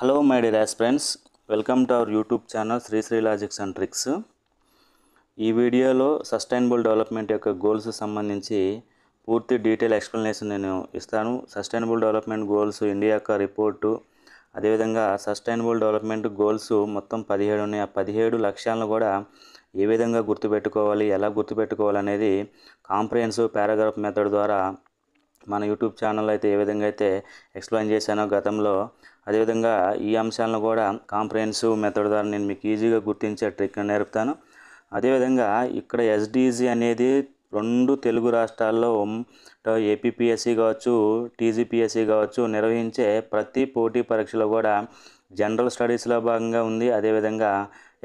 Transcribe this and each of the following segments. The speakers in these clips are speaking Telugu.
Hello my dear aspirants, welcome to our YouTube channel Sri logics and tricks. ఈ వీడియోలో సస్టైనబుల్ డెవలప్మెంట్ యొక్క గోల్స్ సంబంధించి పూర్తి డీటెయిల్ ఎక్స్ప్లెనేషన్ నేను ఇస్తాను. సస్టైనబుల్ డెవలప్మెంట్ గోల్స్ ఇండియా యొక్క రిపోర్టు, అదేవిధంగా సస్టైనబుల్ డెవలప్మెంట్ గోల్స్ మొత్తం 17 ఉన్నాయి. ఆ 17 లక్ష్యాలను కూడా ఏ విధంగా గుర్తుపెట్టుకోవాలి, ఎలా గుర్తుపెట్టుకోవాలి అనేది కాంప్రహెన్సివ్ పారాగ్రాఫ్ మెథడ్ ద్వారా మన యూట్యూబ్ ఛానల్లో అయితే ఏ విధంగా అయితే ఎక్స్ప్లెయిన్ చేశానో గతంలో, అదేవిధంగా ఈ అంశాలను కూడా కాంప్రహెన్సివ్ మెథడ్ ద్వారా నేను మీకు ఈజీగా గుర్తించే ట్రిక్ నేర్పుతాను. అదేవిధంగా ఇక్కడ ఎస్డిజి అనేది 2 తెలుగు రాష్ట్రాల్లో ఏపీపీఎస్సీ కావచ్చు, టీజీపీఎస్సీ కావచ్చు నిర్వహించే ప్రతి పోటీ పరీక్షలో కూడా జనరల్ స్టడీస్లో భాగంగా ఉంది. అదేవిధంగా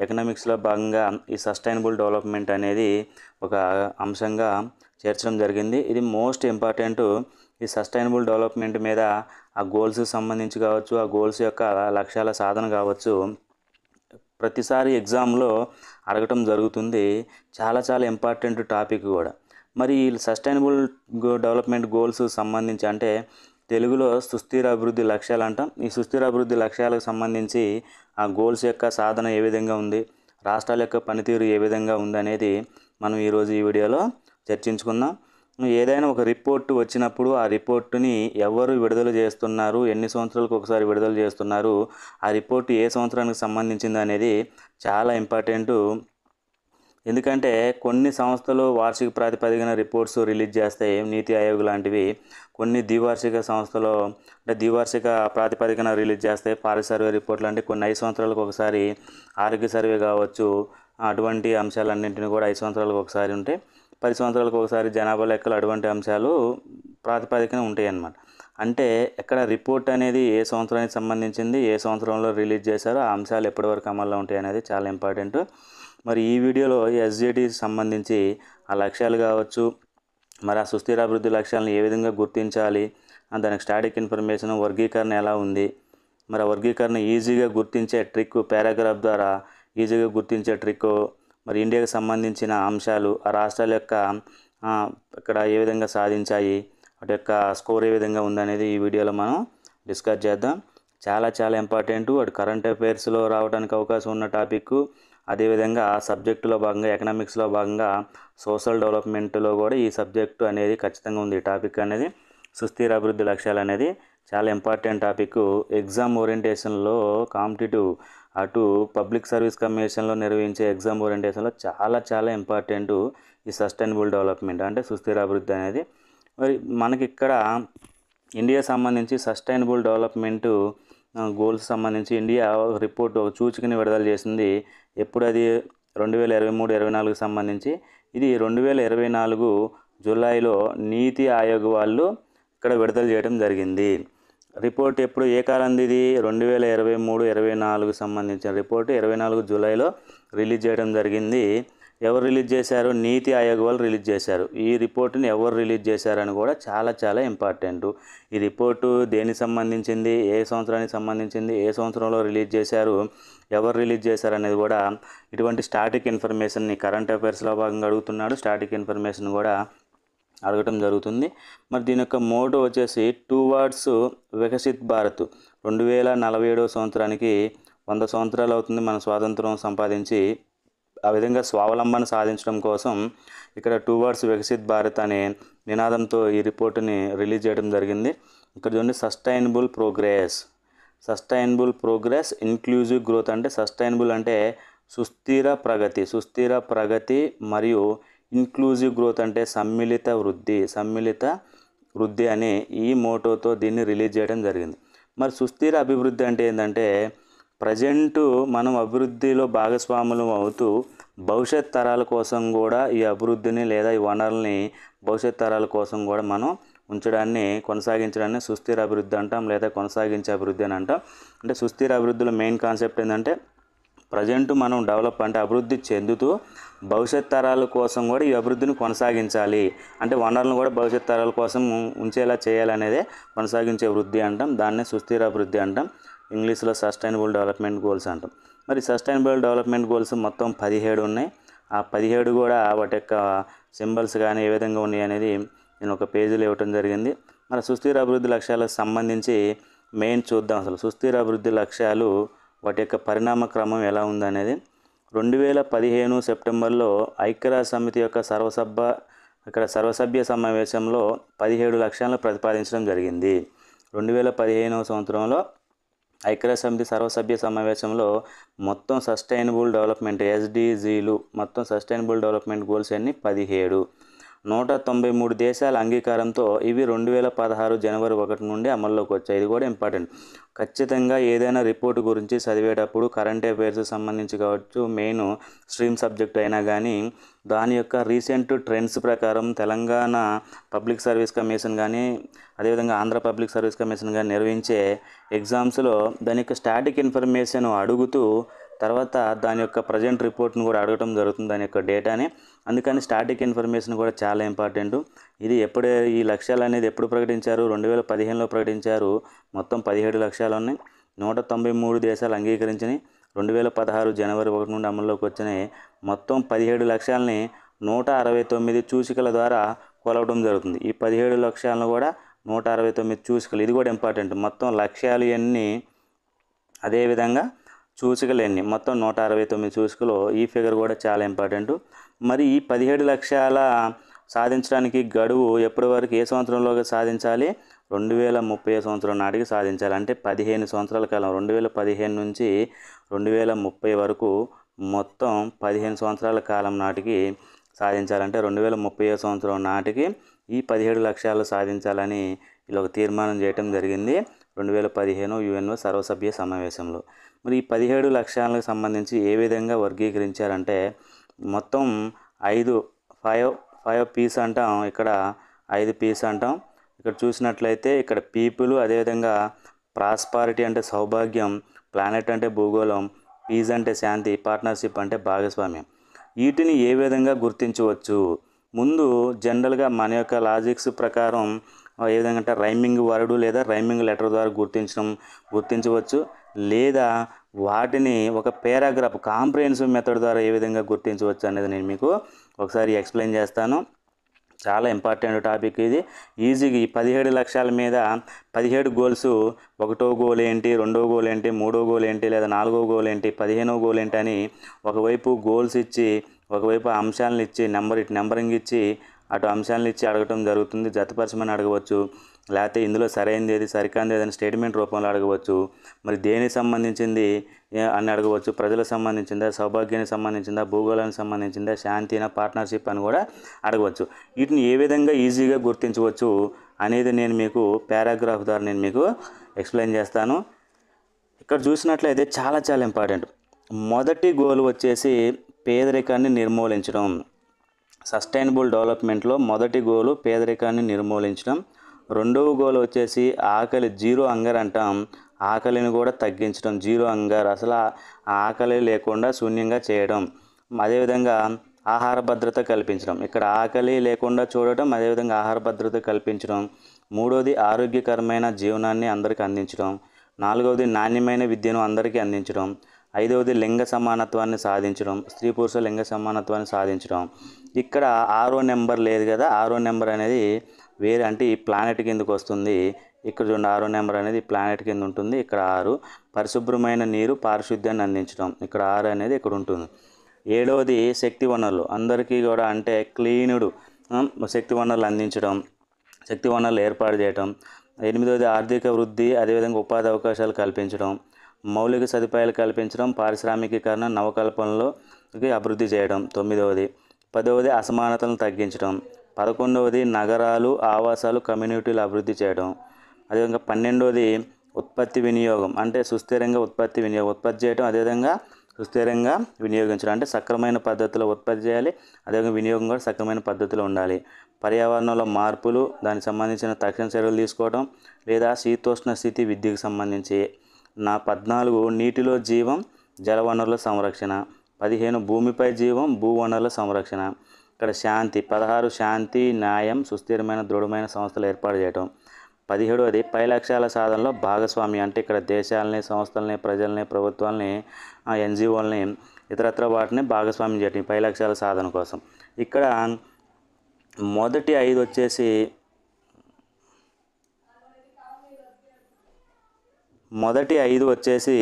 ఎకనామిక్స్లో భాగంగా ఈ సస్టైనబుల్ డెవలప్మెంట్ అనేది ఒక అంశంగా చేర్చడం జరిగింది. ఇది మోస్ట్ ఇంపార్టెంట్. ఈ సస్టైనబుల్ డెవలప్మెంట్ మీద ఆ గోల్స్ సంబంధించి కావచ్చు, ఆ గోల్స్ యొక్క లక్ష్యాల సాధన కావచ్చు, ప్రతిసారి ఎగ్జామ్లో అడగటం జరుగుతుంది. చాలా ఇంపార్టెంట్ టాపిక్ కూడా. మరి ఈ సస్టైనబుల్ డెవలప్మెంట్ గోల్స్ సంబంధించి అంటే తెలుగులో సుస్థిర అభివృద్ధి లక్ష్యాలు అంటాం. ఈ సుస్థిర అభివృద్ధి లక్ష్యాలకు సంబంధించి ఆ గోల్స్ యొక్క సాధన ఏ విధంగా ఉంది, రాష్ట్రాల యొక్క పనితీరు ఏ విధంగా ఉంది అనేది మనం ఈరోజు ఈ వీడియోలో చర్చించుకుందాం. ఏదైనా ఒక రిపోర్టు వచ్చినప్పుడు ఆ రిపోర్టుని ఎవరు విడుదల చేస్తున్నారు, ఎన్ని సంవత్సరాలకు ఒకసారి విడుదల చేస్తున్నారు, ఆ రిపోర్టు ఏ సంవత్సరానికి సంబంధించింది అనేది చాలా ఇంపార్టెంటు. ఎందుకంటే కొన్ని సంస్థలు వార్షిక ప్రాతిపదికన రిపోర్ట్స్ రిలీజ్ చేస్తాయి, నీతి ఆయోగ్ లాంటివి. కొన్ని ద్వివార్షిక సంస్థలు అంటే ద్వివార్షిక ప్రాతిపదికన రిలీజ్ చేస్తాయి. ఫారెస్ట్ సర్వే రిపోర్ట్లు అంటే కొన్ని 5 సంవత్సరాలకు ఒకసారి, ఆరోగ్య సర్వే కావచ్చు, అటువంటి అంశాలన్నింటినీ కూడా 5 సంవత్సరాలకు ఒకసారి ఉంటాయి. 10 సంవత్సరాలకు ఒకసారి జనాభా లెక్కలు, అటువంటి అంశాలు ప్రాతిపదికన ఉంటాయి అన్నమాట. అంటే ఎక్కడ రిపోర్ట్ అనేది ఏ సంవత్సరానికి సంబంధించింది, ఏ సంవత్సరంలో రిలీజ్ చేశారో ఆ అంశాలు ఎప్పటివరకు అమల్లో ఉంటాయి అనేది చాలా ఇంపార్టెంట్. మరి ఈ వీడియోలో ఎస్జిటికి సంబంధించి ఆ లక్ష్యాలు కావచ్చు, మరి ఆ సుస్థిర అభివృద్ధి లక్ష్యాలను ఏ విధంగా గుర్తించాలి, దానికి స్టాటిక్ ఇన్ఫర్మేషన్ వర్గీకరణ ఎలా ఉంది, మరి ఆ వర్గీకరణ ఈజీగా గుర్తించే ట్రిక్, పారాగ్రాఫ్ ద్వారా ఈజీగా గుర్తించే ట్రిక్, మరి ఇండియాకి సంబంధించిన అంశాలు, ఆ రాష్ట్రాల యొక్క ఇక్కడ ఏ విధంగా సాధించాయి, వాటి యొక్క స్కోర్ ఏ విధంగా ఉందనేది ఈ వీడియోలో మనం డిస్కస్ చేద్దాం. చాలా ఇంపార్టెంట్. అటు కరెంట్ అఫైర్స్లో రావడానికి అవకాశం ఉన్న టాపిక్, అదేవిధంగా సబ్జెక్టులో భాగంగా ఎకనామిక్స్లో భాగంగా సోషల్ డెవలప్మెంట్లో కూడా ఈ సబ్జెక్టు అనేది ఖచ్చితంగా ఉంది. ఈ టాపిక్ అనేది సుస్థిర అభివృద్ధి లక్ష్యాలు అనేది చాలా ఇంపార్టెంట్ టాపిక్. ఎగ్జామ్ ఓరియంటేషన్లో కాంపిటేటివ్, అటు పబ్లిక్ సర్వీస్ కమిషన్లో నిర్వహించే ఎగ్జామ్ ఓరియంటేషన్లో చాలా ఇంపార్టెంట్ ఈ సస్టైనబుల్ డెవలప్మెంట్ అంటే సుస్థిర అభివృద్ధి అనేది. మరి మనకి ఇక్కడ ఇండియా సంబంధించి సస్టైనబుల్ డెవలప్మెంట్ గోల్స్ సంబంధించి ఇండియా రిపోర్ట్ ఒక సూచికని విడుదల చేసింది. ఎప్పుడు అది 2023-24 సంబంధించి. ఇది 2024 జూలైలో నీతి ఆయోగ్ వాళ్ళు ఇక్కడ విడుదల చేయడం జరిగింది. రిపోర్ట్ ఎప్పుడు, ఏ కాలంది ఇది? 2023-24 సంబంధించిన రిపోర్టు 24 జూలైలో రిలీజ్ చేయడం జరిగింది. ఎవరు రిలీజ్ చేశారు? నీతి ఆయోగ్ వాళ్ళు రిలీజ్ చేశారు. ఈ రిపోర్టుని ఎవరు రిలీజ్ చేశారని కూడా చాలా ఇంపార్టెంట్. ఈ రిపోర్టు దేనికి సంబంధించింది, ఏ సంవత్సరానికి సంబంధించింది, ఏ సంవత్సరంలో రిలీజ్ చేశారు, ఎవరు రిలీజ్ చేశారు అనేది కూడా ఇటువంటి స్టాటిక్ ఇన్ఫర్మేషన్ని కరెంట్ అఫైర్స్లో భాగంగా అడుగుతున్నాడు. స్టాటిక్ ఇన్ఫర్మేషన్ కూడా అడగటం జరుగుతుంది. మరి దీని యొక్క మోటో వచ్చేసి టువర్డ్స్ వికసిత్ భారత్. 2047 సంవత్సరానికి 100 సంవత్సరాలు అవుతుంది మన స్వాతంత్రం సంపాదించి. ఆ విధంగా స్వావలంబన సాధించడం కోసం ఇక్కడ టువర్డ్స్ వికసిత్ భారత్ అనే నినాదంతో ఈ రిపోర్టుని రిలీజ్ చేయడం జరిగింది. ఇక్కడ చూడండి, సస్టైనబుల్ ప్రోగ్రెస్ ఇంక్లూజివ్ గ్రోత్. అంటే సస్టైనబుల్ అంటే సుస్థిర ప్రగతి మరియు ఇంక్లూజివ్ గ్రోత్ అంటే సమ్మిళిత వృద్ధి అనే ఈ మోటోతో దీన్ని రిలీజ్ చేయడం జరిగింది. మరి సుస్థిర అభివృద్ధి అంటే ఏంటంటే ప్రజెంటు మనం అభివృద్ధిలో భాగస్వాములం అవుతూ భవిష్యత్ తరాల కోసం కూడా ఈ అభివృద్ధిని లేదా ఈ వనరుల్ని భవిష్యత్ తరాల కోసం కూడా మనం కొనసాగించడాన్ని సుస్థిర అభివృద్ధి అంటాం, లేదా కొనసాగించే అభివృద్ధి అని అంటాం. అంటే సుస్థిర అభివృద్ధిలో మెయిన్ కాన్సెప్ట్ ఏంటంటే ప్రజెంట్ మనం డెవలప్ అంటే అభివృద్ధి చెందుతూ భవిష్యత్ తరాల కోసం కూడా ఈ అభివృద్ధిని కొనసాగించాలి. అంటే వనరులను కూడా భవిష్యత్ తరాల కోసం ఉంచేలా చేయాలనేదే కొనసాగించే వృద్ధి అంటాం. దాన్నే సుస్థిర అభివృద్ధి అంటాం. ఇంగ్లీష్లో సస్టైనబుల్ డెవలప్మెంట్ గోల్స్ అంటాం. మరి సస్టైనబుల్ డెవలప్మెంట్ గోల్స్ మొత్తం 17 ఉన్నాయి. ఆ 17 కూడా వాటి యొక్క సింబల్స్ కానీ ఏ విధంగా ఉన్నాయి అనేది నేను ఒక పేజీలో ఇవ్వటం జరిగింది. మన సుస్థిర అభివృద్ధి లక్ష్యాలకు సంబంధించి మెయిన్ చూద్దాం. అసలు సుస్థిర అభివృద్ధి లక్ష్యాలు వాటి యొక్క పరిణామ క్రమం ఎలా ఉందనేది. 2015 సెప్టెంబర్లో ఐక్యరాజ్య సమితి యొక్క సర్వసభ్య సమావేశంలో 17 లక్ష్యాలను ప్రతిపాదించడం జరిగింది. 2015 సంవత్సరంలో ఐక్యరాజ్య సమితి సర్వసభ్య సమావేశంలో మొత్తం సస్టైనబుల్ డెవలప్మెంట్ SDGలు మొత్తం సస్టైనబుల్ డెవలప్మెంట్ గోల్స్ అన్ని 17. 193 దేశాల అంగీకారంతో ఇవి 2016 జనవరి 1 నుండి అమల్లోకి వచ్చాయి. ఇది కూడా ఇంపార్టెంట్. ఖచ్చితంగా ఏదైనా రిపోర్ట్ గురించి చదివేటప్పుడు కరెంట్ అఫైర్స్ సంబంధించి కావచ్చు, మెయిన్ స్ట్రీమ్ సబ్జెక్ట్ అయినా కానీ దాని యొక్క రీసెంట్ ట్రెండ్స్ ప్రకారం తెలంగాణ పబ్లిక్ సర్వీస్ కమిషన్ కానీ అదేవిధంగా ఆంధ్ర పబ్లిక్ సర్వీస్ కమిషన్ కానీ నిర్వహించే ఎగ్జామ్స్లో దాని యొక్క స్టాటిక్ ఇన్ఫర్మేషన్ అడుగుతూ తర్వాత దాని యొక్క ప్రజెంట్ రిపోర్ట్ను కూడా అడగటం జరుగుతుంది, దాని యొక్క డేటాని. అందుకని స్టాటిక్ ఇన్ఫర్మేషన్ కూడా చాలా ఇంపార్టెంట్. ఇది ఈ లక్ష్యాలు అనేది ఎప్పుడు ప్రకటించారు? 2015లో ప్రకటించారు. మొత్తం 17 లక్ష్యాలు ఉన్నాయి. 193 దేశాలు అంగీకరించినాయి. 2016 జనవరి 1 నుండి అమల్లోకి వచ్చినాయి. మొత్తం 17 లక్ష్యాలని 169 సూచికల ద్వారా కొలవడం జరుగుతుంది. ఈ 17 లక్ష్యాలను కూడా 169 సూచికలు, ఇది కూడా ఇంపార్టెంట్. మొత్తం లక్ష్యాలు ఎన్ని, అదేవిధంగా సూచికలు ఎన్ని, మొత్తం 169 సూచికలు. ఈ ఫిగర్ కూడా చాలా ఇంపార్టెంట్. మరి ఈ 17 లక్ష్యాల సాధించడానికి గడువు ఎప్పటి వరకు, ఏ సంవత్సరంలోగా సాధించాలి? 2030 సంవత్సరం నాటికి సాధించాలి. అంటే 15 సంవత్సరాల కాలం, 2015 నుంచి 2030 వరకు మొత్తం 15 సంవత్సరాల కాలం నాటికి సాధించాలంటే 2030 సంవత్సరం నాటికి ఈ 17 లక్ష్యాలు సాధించాలని ఇలా ఒక తీర్మానం చేయటం జరిగింది 2015 UNO సర్వసభ్య సమావేశంలో. మరి ఈ 17 లక్ష్యాలకు సంబంధించి ఏ విధంగా వర్గీకరించారంటే మొత్తం 5 పీస్ అంటాం, ఇక్కడ 5 పీస్ అంటాం. ఇక్కడ చూసినట్లయితే ఇక్కడ పీపుల్, అదేవిధంగా ప్రాస్పారిటీ అంటే సౌభాగ్యం, ప్లానెట్ అంటే భూగోళం, పీస్ అంటే శాంతి, పార్ట్నర్షిప్ అంటే భాగస్వామ్యం. వీటిని ఏ విధంగా గుర్తించవచ్చు? ముందు జనరల్గా మన యొక్క లాజిక్స్ ప్రకారం ఏ విధంగా అంటే రైమింగ్ వర్డ్ లేదా రైమింగ్ లెటర్ ద్వారా గుర్తించవచ్చు, లేదా వాటిని ఒక పారాగ్రాఫ్ కాంప్రిహెన్సివ్ మెథడ్ ద్వారా ఏ విధంగా గుర్తించవచ్చు అనేది నేను మీకు ఒకసారి ఎక్స్ప్లెయిన్ చేస్తాను. చాలా ఇంపార్టెంట్ టాపిక్ ఇది. ఈజీగా ఈ 17 లక్ష్యాల మీద 17 గోల్స్, 1వ గోల్ ఏంటి, 2వ గోల్ ఏంటి, 3వ గోల్ ఏంటి, లేదా 4వ గోల్ ఏంటి, 15వ గోల్ ఏంటి అని ఒకవైపు గోల్స్ ఇచ్చి, ఒకవైపు అంశాలను ఇచ్చి నెంబరింగ్ ఇచ్చి, అటు అంశాలను ఇచ్చి అడగటం జరుగుతుంది. జతపరచమని అడగవచ్చు, లేకపోతే ఇందులో సరైనది ఏది, సరికాంది ఏదైనా స్టేట్మెంట్ రూపంలో అడగవచ్చు. మరి దేనికి సంబంధించింది అని అడగవచ్చు. ప్రజలకు సంబంధించిందా, సౌభాగ్యానికి సంబంధించిందా, భూగోళానికి సంబంధించిందా, శాంతినా, పార్ట్నర్షిప్ అని కూడా అడగవచ్చు. వీటిని ఏ విధంగా ఈజీగా గుర్తించవచ్చు అనేది నేను మీకు పారాగ్రాఫ్ ద్వారా నేను మీకు ఎక్స్ప్లెయిన్ చేస్తాను. ఇక్కడ చూసినట్లయితే చాలా చాలా ఇంపార్టెంట్. మొదటి గోల్ వచ్చేసి పేదరికాన్ని నిర్మూలించడం. సస్టైనబుల్ డెవలప్మెంట్లో మొదటి గోలు పేదరికాన్ని నిర్మూలించడం. 2వ గోల్ వచ్చేసి ఆకలి, జీరో హంగర్ అంటాం, ఆకలిని కూడా తగ్గించడం, జీరో హంగర్, అసలు ఆకలి లేకుండా శూన్యంగా చేయడం. అదేవిధంగా ఆహార భద్రత కల్పించడం, ఇక్కడ ఆకలి లేకుండా చూడటం, అదేవిధంగా ఆహార భద్రత కల్పించడం. 3వది ఆరోగ్యకరమైన జీవనాన్ని అందరికీ అందించడం. 4వది నాణ్యమైన విద్యను అందరికీ అందించడం. 5వది లింగ సమానత్వాన్ని సాధించడం, స్త్రీ పురుష లింగ సమానత్వాన్ని సాధించడం. ఇక్కడ 6వ నెంబర్ లేదు కదా, 6వ నెంబర్ అనేది వేరే, అంటే ఈ ప్లానెట్ కిందకు వస్తుంది. ఇక్కడ చూడండి 6వ నెంబర్ అనేది ప్లానెట్ కింద ఉంటుంది. ఇక్కడ 6 పరిశుభ్రమైన నీరు, పారిశుద్ధ్యాన్ని అందించడం, ఇక్కడ 6 అనేది ఇక్కడ ఉంటుంది. 7వది శక్తి వనరులు, అందరికీ కూడా అంటే క్లీనుడు శక్తి వనరులు అందించడం, శక్తి వనరులు ఏర్పాటు చేయడం. 8వది ఆర్థిక వృద్ధి, అదేవిధంగా ఉపాధి అవకాశాలు కల్పించడం, మౌలిక సదుపాయాలు కల్పించడం, పారిశ్రామికీకరణ, నవకల్పనలో అభివృద్ధి చేయడం. 9వది. 10వది అసమానతలను తగ్గించడం. 11వది నగరాలు, ఆవాసాలు, కమ్యూనిటీలు అభివృద్ధి చేయడం. అదేవిధంగా 12వది ఉత్పత్తి వినియోగం, అంటే సుస్థిరంగా ఉత్పత్తి చేయడం, అదేవిధంగా సుస్థిరంగా వినియోగించడం, అంటే సక్రమైన పద్ధతిలో ఉత్పత్తి చేయాలి, అదేవిధంగా వినియోగం కూడా సక్రమైన పద్ధతిలో ఉండాలి. పర్యావరణంలో మార్పులు, దానికి సంబంధించిన తక్షణ చర్యలు తీసుకోవడం, లేదా శీతోష్ణ స్థితి విద్యకు సంబంధించి. 14 నీటిలో జీవం, జలవనరుల సంరక్షణ. 15 భూమిపై జీవం, భూవనరుల సంరక్షణ. ఇక్కడ శాంతి, 16 శాంతి, న్యాయం, సుస్థిరమైన దృఢమైన సంస్థలు ఏర్పాటు చేయడం. 17వది పై లక్ష్యాల సాధనలో భాగస్వామి, అంటే ఇక్కడ దేశాలని, సంస్థలని, ప్రజల్ని, ప్రభుత్వాలని, NGOలని, ఇతరత్ర వాటిని భాగస్వామ్యం చేయడం పై లక్ష్యాల సాధన కోసం. ఇక్కడ మొదటి 5 వచ్చేసి మొదటి 5 వచ్చేసి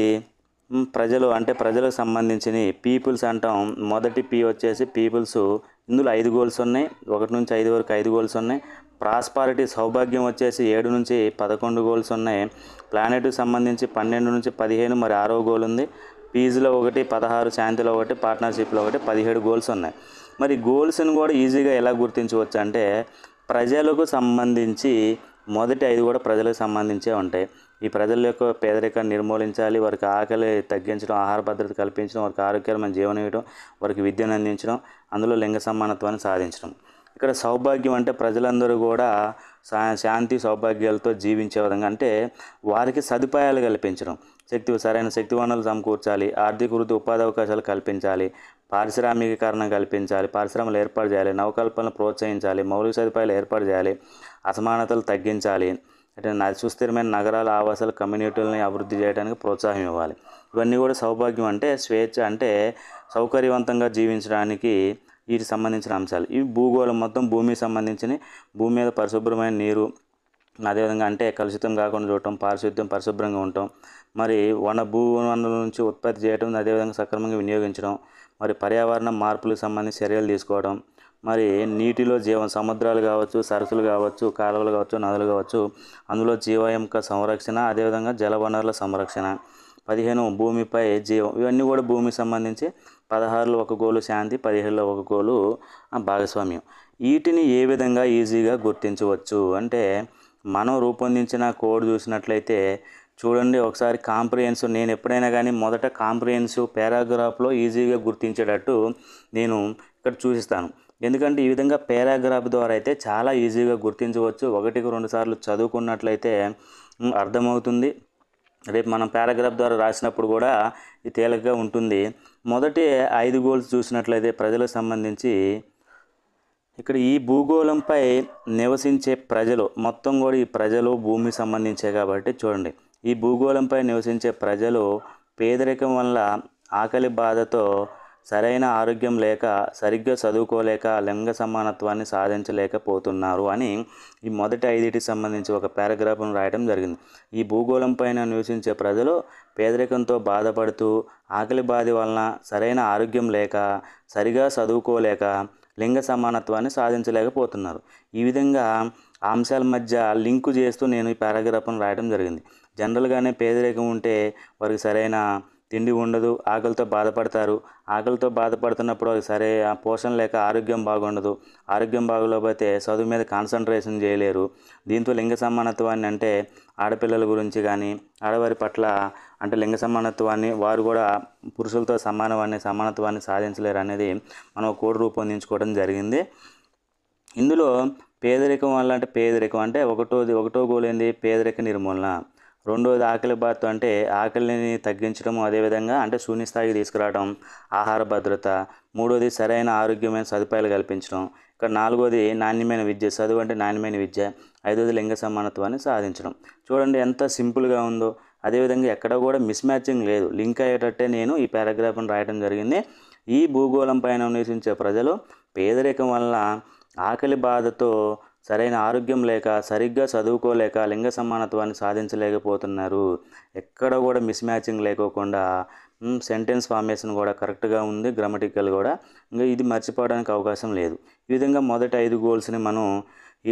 ప్రజలు అంటే ప్రజలకు సంబంధించిన పీపుల్స్ అంటాం. మొదటి పీ వచ్చేసి పీపుల్స్. ఇందులో 5 గోల్స్ ఉన్నాయి. 1 నుంచి 5 వరకు 5 గోల్స్ ఉన్నాయి. ప్రాస్పారిటీ సౌభాగ్యం వచ్చేసి 7 నుంచి 11 గోల్స్ ఉన్నాయి. ప్లానెట్కి సంబంధించి 12 నుంచి 15 మరి 6వ గోల్ ఉంది. పీజ్లో 1, 16 శాంతిలో 1, పార్ట్నర్షిప్లో 1, 17 గోల్స్ ఉన్నాయి. మరి గోల్స్ని కూడా ఈజీగా ఎలా గుర్తించవచ్చు అంటే ప్రజలకు సంబంధించి మొదటి 5 కూడా ప్రజలకు సంబంధించే ఉంటాయి. ఈ ప్రజల యొక్క పేదరికాన్ని నిర్మూలించాలి, వారికి ఆకలి తగ్గించడం, ఆహార భద్రత కల్పించడం, వారికి ఆరోగ్యకరమైన జీవనం ఇవ్వడం, వారికి విద్యను అందించడం, అందులో లింగ సమానత్వాన్ని సాధించడం. ఇక్కడ సౌభాగ్యం అంటే ప్రజలందరూ కూడా శాంతి సౌభాగ్యాలతో జీవించే విధంగా అంటే వారికి సదుపాయాలు కల్పించడం, సరైన శక్తి వనరులు సమకూర్చాలి, ఆర్థిక వృద్ధి ఉపాధి అవకాశాలు కల్పించాలి, పారిశ్రామికీకరణ కల్పించాలి, పరిశ్రమలు ఏర్పాటు చేయాలి, నవకల్పనలు ప్రోత్సహించాలి, మౌలిక సదుపాయాలు ఏర్పాటు చేయాలి, అసమానతలు తగ్గించాలి, అంటే సుస్థిరమైన నగరాల ఆవాసాల కమ్యూనిటీలని అభివృద్ధి చేయడానికి ప్రోత్సాహం ఇవ్వాలి. ఇవన్నీ కూడా సౌభాగ్యం అంటే స్వేచ్ఛ అంటే సౌకర్యవంతంగా జీవించడానికి వీటికి సంబంధించిన అంశాలు. ఇవి భూగోళం మొత్తం భూమికి సంబంధించిన భూమి మీద పరిశుభ్రమైన నీరు, అదేవిధంగా అంటే కలుషితం కాకుండా చూడటం, పరిశుభ్రంగా ఉండటం, మరి భూ వనరుల నుంచి ఉత్పత్తి చేయడం, అదేవిధంగా సక్రమంగా వినియోగించడం, మరి పర్యావరణ మార్పులకు సంబంధించి చర్యలు తీసుకోవడం, మరి నీటిలో సముద్రాలు కావచ్చు, సరస్సులు కావచ్చు, కాలువలు కావచ్చు, నదులు కావచ్చు, అందులో జీవయంక సంరక్షణ, అదేవిధంగా జల వనరుల సంరక్షణ. 15 భూమిపై జీవం. ఇవన్నీ కూడా భూమికి సంబంధించి 16లో 1 గోలు శాంతి, 17లో 1 గోలు భాగస్వామ్యం. వీటిని ఏ విధంగా ఈజీగా గుర్తించవచ్చు అంటే మనం రూపొందించిన కోడ్ చూసినట్లయితే చూడండి ఒకసారి కాంప్రిహెన్సివ్. నేను ఎప్పుడైనా కానీ మొదట కాంప్రిహెన్సివ్ పారాగ్రాఫ్లో ఈజీగా గుర్తించేటట్టు నేను ఇక్కడ చూపిస్తాను. ఎందుకంటే ఈ విధంగా పారాగ్రాఫ్ ద్వారా అయితే చాలా ఈజీగా గుర్తించవచ్చు. 1కి 2 సార్లు చదువుకున్నట్లయితే అర్థమవుతుంది. రేపు మనం పారాగ్రాఫ్ ద్వారా రాసినప్పుడు కూడా ఇది తేలికగా ఉంటుంది. మొదటి 5 గోల్స్ చూసినట్లయితే ప్రజలకు సంబంధించి ఇక్కడ ఈ భూగోళంపై నివసించే ప్రజలు మొత్తం కూడా ఈ ప్రజలు భూమికి సంబంధించే కాబట్టి చూడండి, ఈ భూగోళంపై నివసించే ప్రజలు పేదరికం వల్ల ఆకలి బాధతో సరైన ఆరోగ్యం లేక, సరిగ్గా చదువుకోలేక, లింగ సమానత్వాన్ని సాధించలేకపోతున్నారు అని ఈ మొదటి 5టికి సంబంధించి ఒక పారాగ్రాఫ్ను రాయడం జరిగింది. ఈ భూగోళం పైన నివసించే ప్రజలు పేదరికంతో బాధపడుతూ, ఆకలి బాధ వలన, సరైన ఆరోగ్యం లేక, సరిగా చదువుకోలేక, లింగ సమానత్వాన్ని సాధించలేకపోతున్నారు. ఈ విధంగా అంశాల మధ్య లింకు చేస్తూ నేను ఈ పారాగ్రాఫ్ను రాయడం జరిగింది. జనరల్గానే పేదరికం ఉంటే వారికి సరైన తిండి ఉండదు, ఆకలితో బాధపడతారు. ఆకలితో బాధపడుతున్నప్పుడు పోషణ లేక ఆరోగ్యం బాగుండదు. ఆరోగ్యం బాగోలేకపోతే చదువు మీద కాన్సన్ట్రేషన్ చేయలేరు. దీంతో లింగ సమానత్వాన్ని అంటే ఆడపిల్లల గురించి కానీ, ఆడవారి పట్ల అంటే లింగ సమానత్వాన్ని వారు కూడా పురుషులతో సమానత్వాన్ని సాధించలేరు అనేది మనం కోడ్ రూపొందించుకోవడం జరిగింది. ఇందులో పేదరికం వల్ల అంటే ఒకటో గోల్ ఏంది, పేదరిక నిర్మూలన. రెండోది ఆకలి బాధ అంటే ఆకలిని తగ్గించడం, అదేవిధంగా అంటే శూన్యస్థాయికి తీసుకురావడం, ఆహార భద్రత. మూడోది సరైన ఆరోగ్యమైన సదుపాయాలు కల్పించడం. ఇక్కడ 4వది నాణ్యమైన విద్య, చదువు అంటే నాణ్యమైన విద్య. 5వది లింగ సమానత్వాన్ని సాధించడం. చూడండి ఎంత సింపుల్గా ఉందో. అదేవిధంగా ఎక్కడ కూడా మిస్ మ్యాచింగ్ లేదు, లింక్ అయ్యేటట్టే నేను ఈ పారాగ్రాఫ్ను రాయడం జరిగింది. ఈ భూగోళం పైన నివసించే ప్రజలు పేదరికం వల్ల ఆకలి బాధతో, సరైన ఆరోగ్యం లేక, సరిగ్గా చదువుకోలేక, లింగ సమానత్వాన్ని సాధించలేకపోతున్నారు. ఎక్కడ కూడా మిస్ మ్యాచింగ్ లేకోకుండా సెంటెన్స్ ఫార్మేషన్ కూడా కరెక్ట్గా ఉంది, గ్రామటికల్ కూడా. ఇంకా ఇది మర్చిపోవడానికి అవకాశం లేదు. ఈ విధంగా మొదటి 5 గోల్స్ని మనం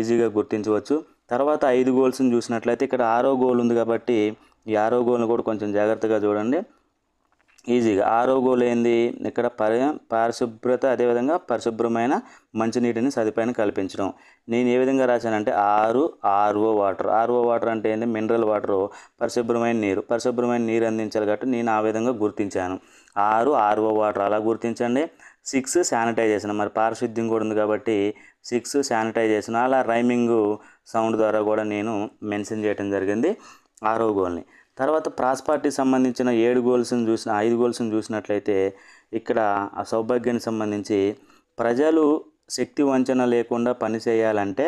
ఈజీగా గుర్తించవచ్చు. తర్వాత 5 గోల్స్ని చూసినట్లయితే ఇక్కడ 6వ గోల్ ఉంది కాబట్టి ఈ 6వ గోల్ని కూడా కొంచెం జాగ్రత్తగా చూడండి. ఈజీగా 6వ గోల్ ఏంది, ఇక్కడ పరిశుభ్రత, అదేవిధంగా పరిశుభ్రమైన మంచినీటిని సదుపాయం కల్పించడం. నేను ఏ విధంగా రాశానంటే 6 RO వాటర్. RO వాటర్ అంటే ఏంటి, మినరల్ వాటర్, పరిశుభ్రమైన నీరు అందించాలి కాబట్టి నేను ఆ విధంగా గుర్తించాను. 6 RO వాటర్ అలా గుర్తించండి. 6 శానిటైజేషన్, మరి పారిశుద్ధ్యం కూడా ఉంది కాబట్టి 6 శానిటైజేషన్, అలా రైమింగ్ సౌండ్ ద్వారా కూడా నేను మెన్షన్ చేయడం జరిగింది 6వ గోల్ని. తర్వాత ప్రాస్పారిటీకి సంబంధించిన 5 గోల్స్ని చూసినట్లయితే ఇక్కడ ఆ సౌభాగ్యానికి సంబంధించి ప్రజలు శక్తి వంచన లేకుండా పనిచేయాలంటే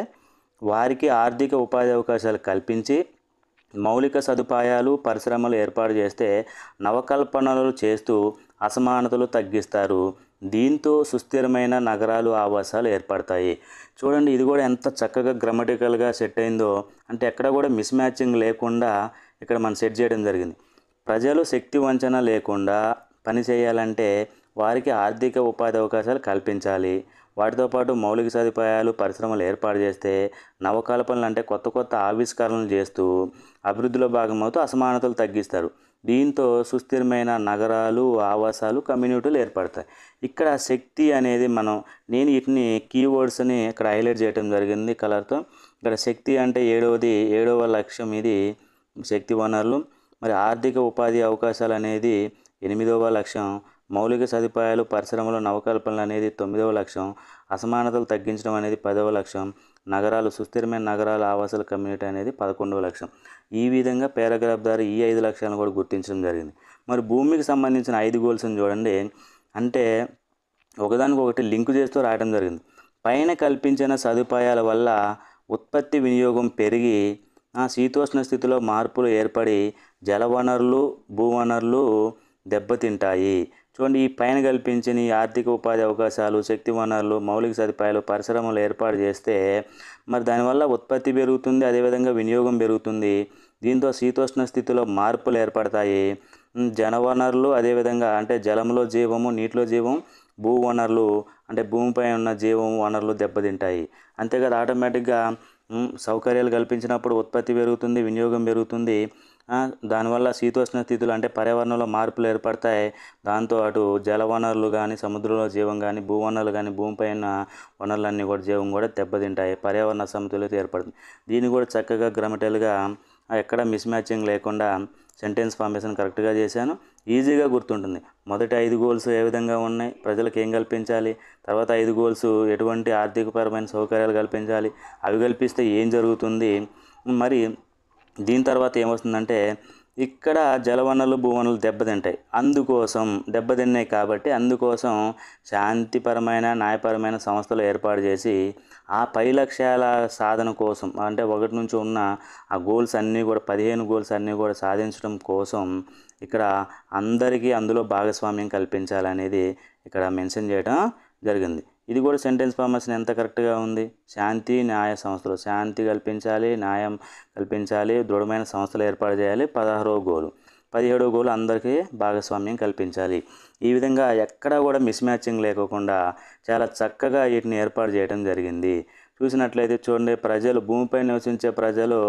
వారికి ఆర్థిక ఉపాధి అవకాశాలు కల్పించి, మౌలిక సదుపాయాలు, పరిశ్రమలు ఏర్పాటు చేస్తే నవకల్పనలు చేస్తూ అసమానతలు తగ్గిస్తారు. దీంతో సుస్థిరమైన నగరాలు ఆవాసాలు ఏర్పడతాయి. చూడండి, ఇది కూడా ఎంత చక్కగా గ్రామటికల్గా సెట్ అయిందో, అంటే ఎక్కడ కూడా మిస్ మ్యాచింగ్ లేకుండా ఇక్కడ మనం సెట్ చేయడం జరిగింది. ప్రజలు శక్తి వంచన లేకుండా పని చేయాలంటే వారికి ఆర్థిక ఉపాధి అవకాశాలు కల్పించాలి. వాటితో పాటు మౌలిక సదుపాయాలు, పరిశ్రమలు ఏర్పాటు చేస్తే నవకల్పనలు అంటే కొత్త కొత్త ఆవిష్కరణలు చేస్తూ అభివృద్ధిలో భాగమవుతూ అసమానతలు తగ్గిస్తారు. దీంతో సుస్థిరమైన నగరాలు, ఆవాసాలు, కమ్యూనిటీలు ఏర్పడతాయి. ఇక్కడ శక్తి అనేది నేను వీటిని కీవర్డ్స్ని ఇక్కడ హైలైట్ చేయడం జరిగింది కలర్తో. ఇక్కడ శక్తి అంటే ఏడవ లక్ష్యం ఇది శక్తి వనరులు. మరి ఆర్థిక ఉపాధి అవకాశాలు అనేది 8వ లక్ష్యం. మౌలిక సదుపాయాలు, పరిశ్రమలు, నవకల్పనలు అనేది 9వ లక్ష్యం. అసమానతలు తగ్గించడం అనేది 10వ లక్ష్యం. నగరాలు, సుస్థిరమైన నగరాలు, ఆవాసాల కమ్యూనిటీ అనేది 11వ లక్ష్యం. ఈ విధంగా పారాగ్రాఫ్ ద్వారా ఈ 5 లక్ష్యాలను కూడా గుర్తించడం జరిగింది. మరి భూమికి సంబంధించిన 5 గోల్స్ని చూడండి. అంటే ఒకదానికొకటి లింకు చేస్తూ రాయడం జరిగింది. పైన కల్పించిన సదుపాయాల వల్ల ఉత్పత్తి వినియోగం పెరిగి శీతోష్ణ స్థితిలో మార్పులు ఏర్పడి జలవనరులు, భూవనరులు దెబ్బతింటాయి. చూడండి, ఈ పైన కల్పించిన ఈ ఆర్థిక ఉపాధి అవకాశాలు, శక్తి వనరులు, మౌలిక సదుపాయాలు, పరిశ్రమలు ఏర్పాటు చేస్తే మరి దానివల్ల ఉత్పత్తి పెరుగుతుంది, అదేవిధంగా వినియోగం పెరుగుతుంది. దీంతో శీతోష్ణ స్థితిలో మార్పులు ఏర్పడతాయి. జనవనరులు అదేవిధంగా అంటే జలంలో జీవము, నీటిలో జీవం, భూవనరులు అంటే భూమిపై ఉన్న జీవం, వనరులు దెబ్బతింటాయి. అంతేకాదు ఆటోమేటిక్గా సౌకర్యాలు కల్పించినప్పుడు ఉత్పత్తి పెరుగుతుంది, వినియోగం పెరుగుతుంది. దానివల్ల శీతోష్ణ స్థితులు అంటే పర్యావరణంలో మార్పులు ఏర్పడతాయి. దాంతో అటు జలవనరులు కానీ, సముద్రంలో జీవం కానీ, భూవనరులు కానీ, భూమిపైన వనరులన్నీ కూడా జీవం కూడా దెబ్బతింటాయి. పర్యావరణ సమతుల్యత ఏర్పడుతుంది. దీన్ని కూడా చక్కగా గ్రామటికల్గా ఎక్కడ మిస్ మ్యాచింగ్ లేకుండా సెంటెన్స్ ఫార్మేషన్ కరెక్ట్గా చేశాను. ఈజీగా గుర్తుంటుంది. మొదటి 5 గోల్స్ ఏ విధంగా ఉన్నాయి, ప్రజలకు ఏం కల్పించాలి, తర్వాత 5 గోల్స్ ఎటువంటి ఆర్థికపరమైన సౌకర్యాలు కల్పించాలి, అవి కల్పిస్తే ఏం జరుగుతుంది, మరి దీని తర్వాత ఏమొస్తుందంటే ఇక్కడ జలవనరులు, భూవనరులు దెబ్బతిన్నాయి కాబట్టి అందుకోసం శాంతిపరమైన, న్యాయపరమైన సంస్థలు ఏర్పాటు చేసి ఆ పై లక్ష్యాల సాధన కోసం అంటే ఒకటి నుంచి ఉన్న ఆ గోల్స్ అన్నీ కూడా 15 గోల్స్ అన్నీ కూడా సాధించడం కోసం ఇక్కడ అందరికీ అందులో భాగస్వామ్యం కల్పించాలనేది ఇక్కడ మెన్షన్ చేయడం జరిగింది. ఇది కూడా సెంటెన్స్ ఫార్మేషన్ ఎంత కరెక్ట్గా ఉంది. శాంతి, న్యాయ సంస్థలు, శాంతి కల్పించాలి, న్యాయం కల్పించాలి, దృఢమైన సంస్థలు ఏర్పాటు చేయాలి. 16వ గోలు. 17వ గోలు అందరికీ భాగస్వామ్యం కల్పించాలి. ఈ విధంగా ఎక్కడా కూడా మిస్ మ్యాచింగ్ లేకుండా చాలా చక్కగా వీటిని ఏర్పాటు చేయడం జరిగింది. చూసినట్లయితే చూడండి, భూమిపై నివసించే ప్రజలు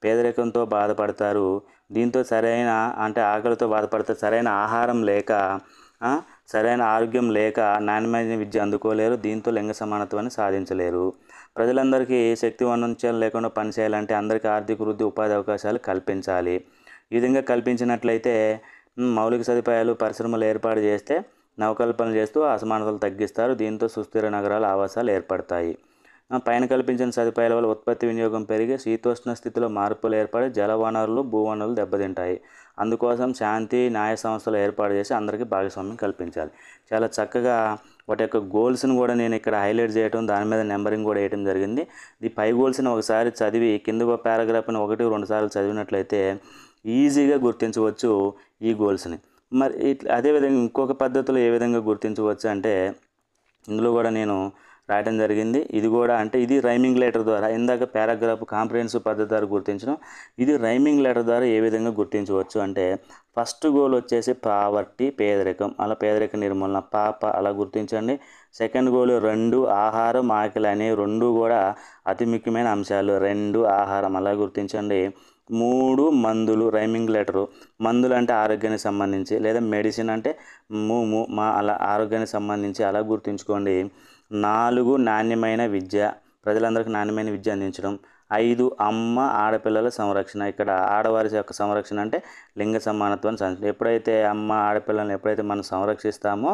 పేదరికంతో బాధపడతారు. దీంతో ఆకలితో బాధపడతారు. సరైన ఆహారం లేక, సరైన ఆరోగ్యం లేక నాణ్యమైన విద్య అందుకోలేరు. దీంతో లింగ సమానత్వాన్ని సాధించలేరు. ప్రజలందరికీ శక్తి వంచన లేకుండా పనిచేయాలంటే అందరికీ ఆర్థిక వృద్ధి, ఉపాధి అవకాశాలు కల్పించాలి. ఈ విధంగా కల్పించినట్లయితే మౌలిక సదుపాయాలు, పరిశ్రమలు ఏర్పాటు చేస్తే నవకల్పనలు చేస్తూ అసమానతలు తగ్గిస్తారు. దీంతో సుస్థిర నగరాలు, ఆవాసాలు ఏర్పడతాయి. పైన కల్పించిన సదుపాయాల వల్ల ఉత్పత్తి వినియోగం పెరిగి శీతోష్ణ స్థితిలో మార్పులు ఏర్పడి జలవనరులు, భూవనరులు దెబ్బతింటాయి. అందుకోసం శాంతి, న్యాయ సంస్థలు ఏర్పాటు చేసి అందరికీ భాగస్వామ్యం కల్పించాలి. చాలా చక్కగా వాటి యొక్క గోల్స్ని కూడా నేను ఇక్కడ హైలైట్ చేయడం, దాని మీద నెంబరింగ్ కూడా వేయడం జరిగింది. ఈ పై గోల్స్ని ఒకసారి చదివి కింద పారాగ్రాఫ్ని 1-2 సార్లు చదివినట్లయితే ఈజీగా గుర్తించవచ్చు ఈ గోల్స్ని. మరి అదేవిధంగా ఇంకొక పద్ధతిలో ఏ విధంగా గుర్తించవచ్చు అంటే ఇందులో కూడా నేను రాయడం జరిగింది. ఇది కూడా అంటే ఇది రైమింగ్ లెటర్ ద్వారా, ఇందాక పారాగ్రాఫ్ కాంప్రిహెన్సివ్ పద్ధతి ద్వారా గుర్తించడం, ఇది రైమింగ్ లెటర్ ద్వారా ఏ విధంగా గుర్తించవచ్చు అంటే ఫస్ట్ గోల్ వచ్చేసి పావర్టీ, పేదరికం, అలా పేదరిక నిర్మూలన, పాప అలా గుర్తించండి. సెకండ్ గోల్ 2 ఆహారం, ఆకలి అనే 2 కూడా అతి ముఖ్యమైన అంశాలు. 2 ఆహారం అలా గుర్తించండి. 3 మందులు, రైమింగ్ లెటరు. మందులు అంటే ఆరోగ్యానికి సంబంధించి, లేదా మెడిసిన్ అంటే అలా ఆరోగ్యానికి సంబంధించి అలా గుర్తుంచుకోండి. 4 నాణ్యమైన విద్య, ప్రజలందరికీ నాణ్యమైన విద్య అందించడం. 5 అమ్మ, ఆడపిల్లల సంరక్షణ. ఇక్కడ ఆడవారి యొక్క సంరక్షణ అంటే లింగ సమానత్వాన్ని సాధించడం. ఎప్పుడైతే అమ్మ, ఆడపిల్లలను ఎప్పుడైతే మనం సంరక్షిస్తామో